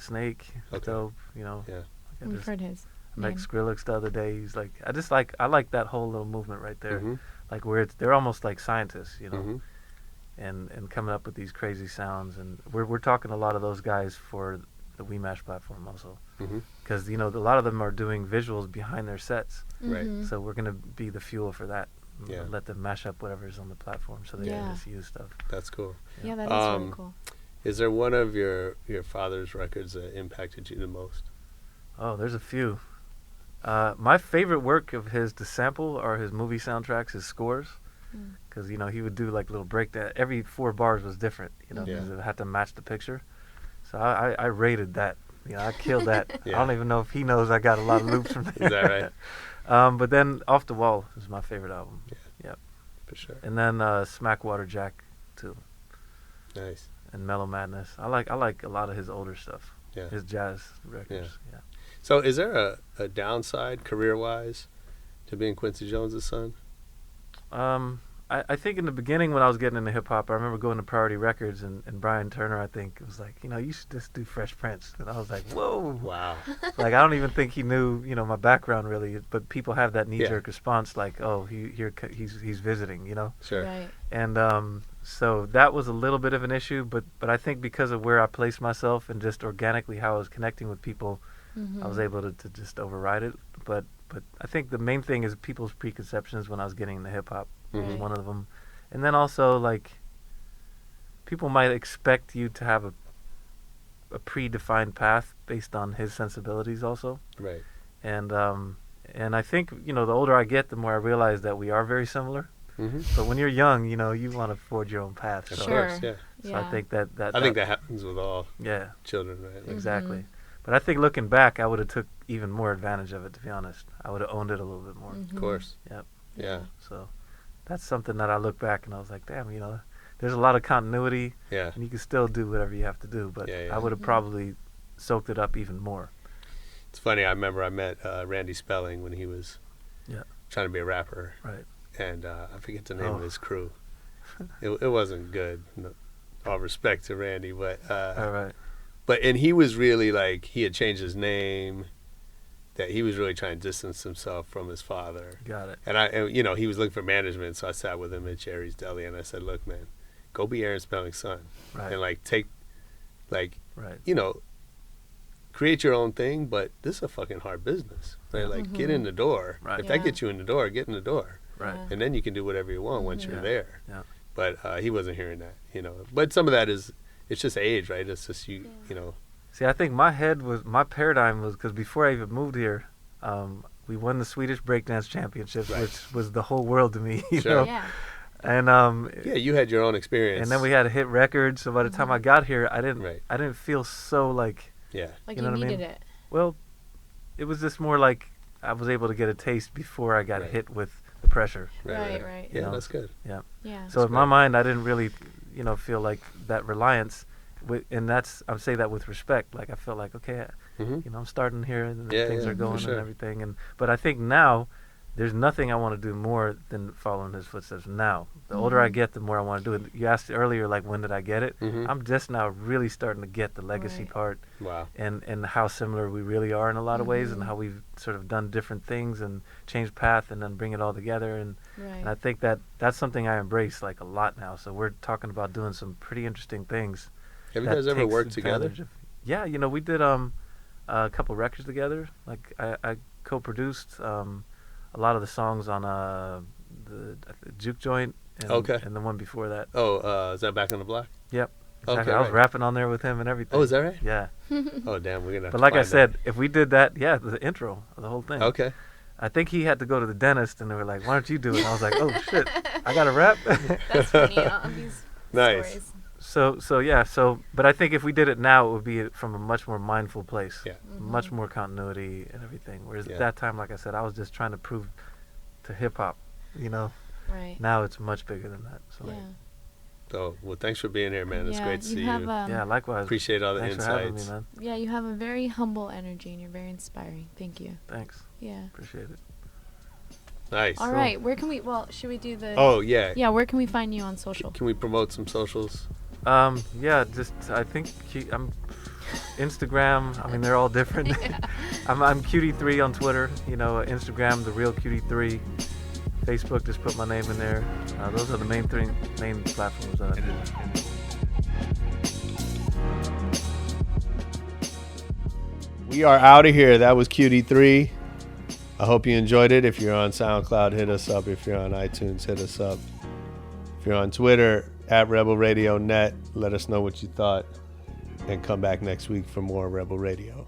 [SPEAKER 8] Snake, dope, you know.
[SPEAKER 7] Yeah.
[SPEAKER 8] I
[SPEAKER 3] We've heard his
[SPEAKER 8] met
[SPEAKER 3] name.
[SPEAKER 8] Skrillex the other day. He's like, I like that whole little movement right there. Like, where they're almost like scientists, you know. And coming up with these crazy sounds, and we're talking a lot of those guys for the WeMash platform also, because you know, a lot of them are doing visuals behind their sets,
[SPEAKER 7] Right.
[SPEAKER 8] so we're gonna be the fuel for that.
[SPEAKER 7] Yeah.
[SPEAKER 8] Let them mash up whatever's on the platform, so they can just use stuff.
[SPEAKER 7] That's cool.
[SPEAKER 3] Yeah, that is really cool.
[SPEAKER 7] Is there one of your father's records that impacted you the most?
[SPEAKER 8] Oh, there's a few. My favorite work of his to sample are his movie soundtracks, his scores. Because, you know, he would do like little breakdown. Every 4 bars was different, you know, because it had to match the picture. So I rated that. You know, I killed that. I don't even know if he knows I got a lot of loops from there.
[SPEAKER 7] Is that right?
[SPEAKER 8] But then Off the Wall is my favorite album.
[SPEAKER 7] Yeah. For sure.
[SPEAKER 8] And then Smackwater Jack too.
[SPEAKER 7] Nice.
[SPEAKER 8] And Mellow Madness. I like a lot of his older stuff.
[SPEAKER 7] Yeah.
[SPEAKER 8] His jazz records. Yeah.
[SPEAKER 7] So is there a downside career-wise to being Quincy Jones' son?
[SPEAKER 8] I think in the beginning when I was getting into hip-hop, I remember going to Priority Records, and Brian Turner, I think, was like, you know, you should just do Fresh Prince. And I was like, whoa.
[SPEAKER 7] Wow.
[SPEAKER 8] Like, I don't even think he knew, you know, my background really, but people have that knee-jerk response, like, oh, he's visiting, you know?
[SPEAKER 7] Sure.
[SPEAKER 3] Right.
[SPEAKER 8] And so that was a little bit of an issue, but I think because of where I placed myself and just organically how I was connecting with people, I was able to just override it. But I think the main thing is people's preconceptions when I was getting into hip-hop. Was one of them. And then also, like, people might expect you to have a predefined path based on his sensibilities also.
[SPEAKER 7] Right.
[SPEAKER 8] And I think, you know, the older I get, the more I realize that we are very similar. But when you're young, you know, you want to forge your own path.
[SPEAKER 7] Of
[SPEAKER 8] So,
[SPEAKER 7] course, yeah.
[SPEAKER 8] so I think that
[SPEAKER 7] I think that happens with all
[SPEAKER 8] yeah,
[SPEAKER 7] children, right? Like,
[SPEAKER 8] exactly. But I think looking back, I would have took even more advantage of it, to be honest. I would have owned it a little bit more.
[SPEAKER 7] Of course.
[SPEAKER 8] Yep.
[SPEAKER 7] Yeah.
[SPEAKER 8] So that's something that I look back and I was like, damn, you know, there's a lot of continuity,
[SPEAKER 7] Yeah.
[SPEAKER 8] and you can still do whatever you have to do, but
[SPEAKER 7] Yeah, yeah.
[SPEAKER 8] I would have probably soaked it up even more.
[SPEAKER 7] It's funny. I remember I met Randy Spelling when he was trying to be a rapper.
[SPEAKER 8] Right.
[SPEAKER 7] And I forget the name of
[SPEAKER 8] Oh.
[SPEAKER 7] his crew. It wasn't good. No, all respect to Randy, but
[SPEAKER 8] All right.
[SPEAKER 7] and he was really like, he had changed his name, that he was really trying to distance himself from his father.
[SPEAKER 8] Got it.
[SPEAKER 7] And he was looking for management, so I sat with him at Jerry's Deli and I said, look, man, go be Aaron Spelling's son.
[SPEAKER 8] Right.
[SPEAKER 7] And like
[SPEAKER 8] Right.
[SPEAKER 7] create your own thing, but this is a fucking hard business, right? Like, get in the door.
[SPEAKER 8] Right.
[SPEAKER 7] If
[SPEAKER 3] Yeah.
[SPEAKER 7] that gets you in the door, get in the door.
[SPEAKER 8] Right.
[SPEAKER 3] Yeah.
[SPEAKER 7] And then you can do whatever you want once you're
[SPEAKER 8] Yeah.
[SPEAKER 7] there.
[SPEAKER 8] Yeah.
[SPEAKER 7] But he wasn't hearing that, But some of that it's just age, right? It's just
[SPEAKER 8] See, I think my paradigm was, because before I even moved here, we won the Swedish breakdance championships,
[SPEAKER 7] Right.
[SPEAKER 8] which was the whole world to me. You
[SPEAKER 7] Sure.
[SPEAKER 8] know?
[SPEAKER 3] Yeah.
[SPEAKER 8] And
[SPEAKER 7] Yeah, you had your own experience.
[SPEAKER 8] and then we had a hit record. So by the time I got here, I
[SPEAKER 7] Right.
[SPEAKER 8] didn't feel so like,
[SPEAKER 7] Yeah.
[SPEAKER 3] Like
[SPEAKER 8] You
[SPEAKER 3] you,
[SPEAKER 8] know what I
[SPEAKER 3] needed
[SPEAKER 8] mean?
[SPEAKER 3] it.
[SPEAKER 8] well, it was just more like I was able to get a taste before I got
[SPEAKER 7] Right.
[SPEAKER 8] hit with the pressure.
[SPEAKER 3] Right.
[SPEAKER 7] Yeah,
[SPEAKER 8] You know?
[SPEAKER 7] that's good.
[SPEAKER 3] Yeah.
[SPEAKER 8] So in my mind, I didn't really, feel like that reliance. And I'm saying that with respect. Like I felt like, okay,
[SPEAKER 7] Mm-hmm.
[SPEAKER 8] I'm starting here and
[SPEAKER 7] Yeah,
[SPEAKER 8] things
[SPEAKER 7] yeah,
[SPEAKER 8] are
[SPEAKER 7] for
[SPEAKER 8] going
[SPEAKER 7] sure.
[SPEAKER 8] and everything. But I think now there's nothing I want to do more than follow in his footsteps now. The older I get, the more I want to do it. You asked earlier, like, when did I get it?
[SPEAKER 7] Mhm.
[SPEAKER 8] I'm just now really starting to get the legacy
[SPEAKER 3] Right.
[SPEAKER 8] part
[SPEAKER 7] Wow.
[SPEAKER 8] and how similar we really are in a lot of ways, and how we've sort of done different things and changed path and then bring it all together. And I
[SPEAKER 3] Right.
[SPEAKER 8] think that's something I embrace like a lot now. So we're talking about doing some pretty interesting things.
[SPEAKER 7] Have you
[SPEAKER 8] that
[SPEAKER 7] guys ever
[SPEAKER 8] takes
[SPEAKER 7] worked together?
[SPEAKER 8] advantage of- Yeah, we did a couple records together. Like I co-produced a lot of the songs on the Juke Joint and,
[SPEAKER 7] Okay.
[SPEAKER 8] and the one before that.
[SPEAKER 7] Oh, is that Back on the Block?
[SPEAKER 8] Yep.
[SPEAKER 7] Okay,
[SPEAKER 8] Exactly. I was
[SPEAKER 7] right.
[SPEAKER 8] rapping on there with him and everything.
[SPEAKER 7] Oh, is that right?
[SPEAKER 8] Yeah.
[SPEAKER 7] Oh, damn, we're gonna. Have
[SPEAKER 8] But
[SPEAKER 7] to
[SPEAKER 8] like I
[SPEAKER 7] find
[SPEAKER 8] said, if we did that, yeah, the intro, the whole thing.
[SPEAKER 7] that. Okay.
[SPEAKER 8] I think he had to go to the dentist, and they were like, "Why don't you do it?" And I was like, "Oh shit, I got to rap."
[SPEAKER 3] That's funny. These
[SPEAKER 7] Nice.
[SPEAKER 3] stories.
[SPEAKER 8] But I think if we did it now, it would be from a much more mindful place.
[SPEAKER 7] Yeah.
[SPEAKER 8] Much more continuity and everything. Whereas
[SPEAKER 7] Yeah.
[SPEAKER 8] at that time, like I said, I was just trying to prove to hip hop.
[SPEAKER 3] Right.
[SPEAKER 8] Now it's much bigger than that. So
[SPEAKER 3] Yeah.
[SPEAKER 7] So, well, thanks for being here, man. It's great to see
[SPEAKER 3] have,
[SPEAKER 7] you.
[SPEAKER 8] yeah, likewise.
[SPEAKER 7] Appreciate all the
[SPEAKER 8] Thanks for having me,
[SPEAKER 7] insights.
[SPEAKER 8] man.
[SPEAKER 3] Yeah, you have a very humble energy and you're very inspiring. Thank you.
[SPEAKER 8] Thanks.
[SPEAKER 3] Yeah.
[SPEAKER 8] Appreciate it.
[SPEAKER 7] Nice.
[SPEAKER 3] All right. Where can we? Well, should we do the?
[SPEAKER 7] Oh yeah.
[SPEAKER 3] Yeah. Where can we find you on social?
[SPEAKER 7] Can we promote some socials?
[SPEAKER 8] Yeah, just I think I'm Instagram. I mean, they're all different. I'm QDIII on Twitter. Instagram, the real QDIII. Facebook, just put my name in there. Those are the main platforms that I do.
[SPEAKER 7] We are out of here. That was QD3. I hope you enjoyed it. If you're on SoundCloud, hit us up. If you're on iTunes, hit us up. If you're on Twitter, @RebelRadioNet, let us know what you thought. And come back next week for more Rebel Radio.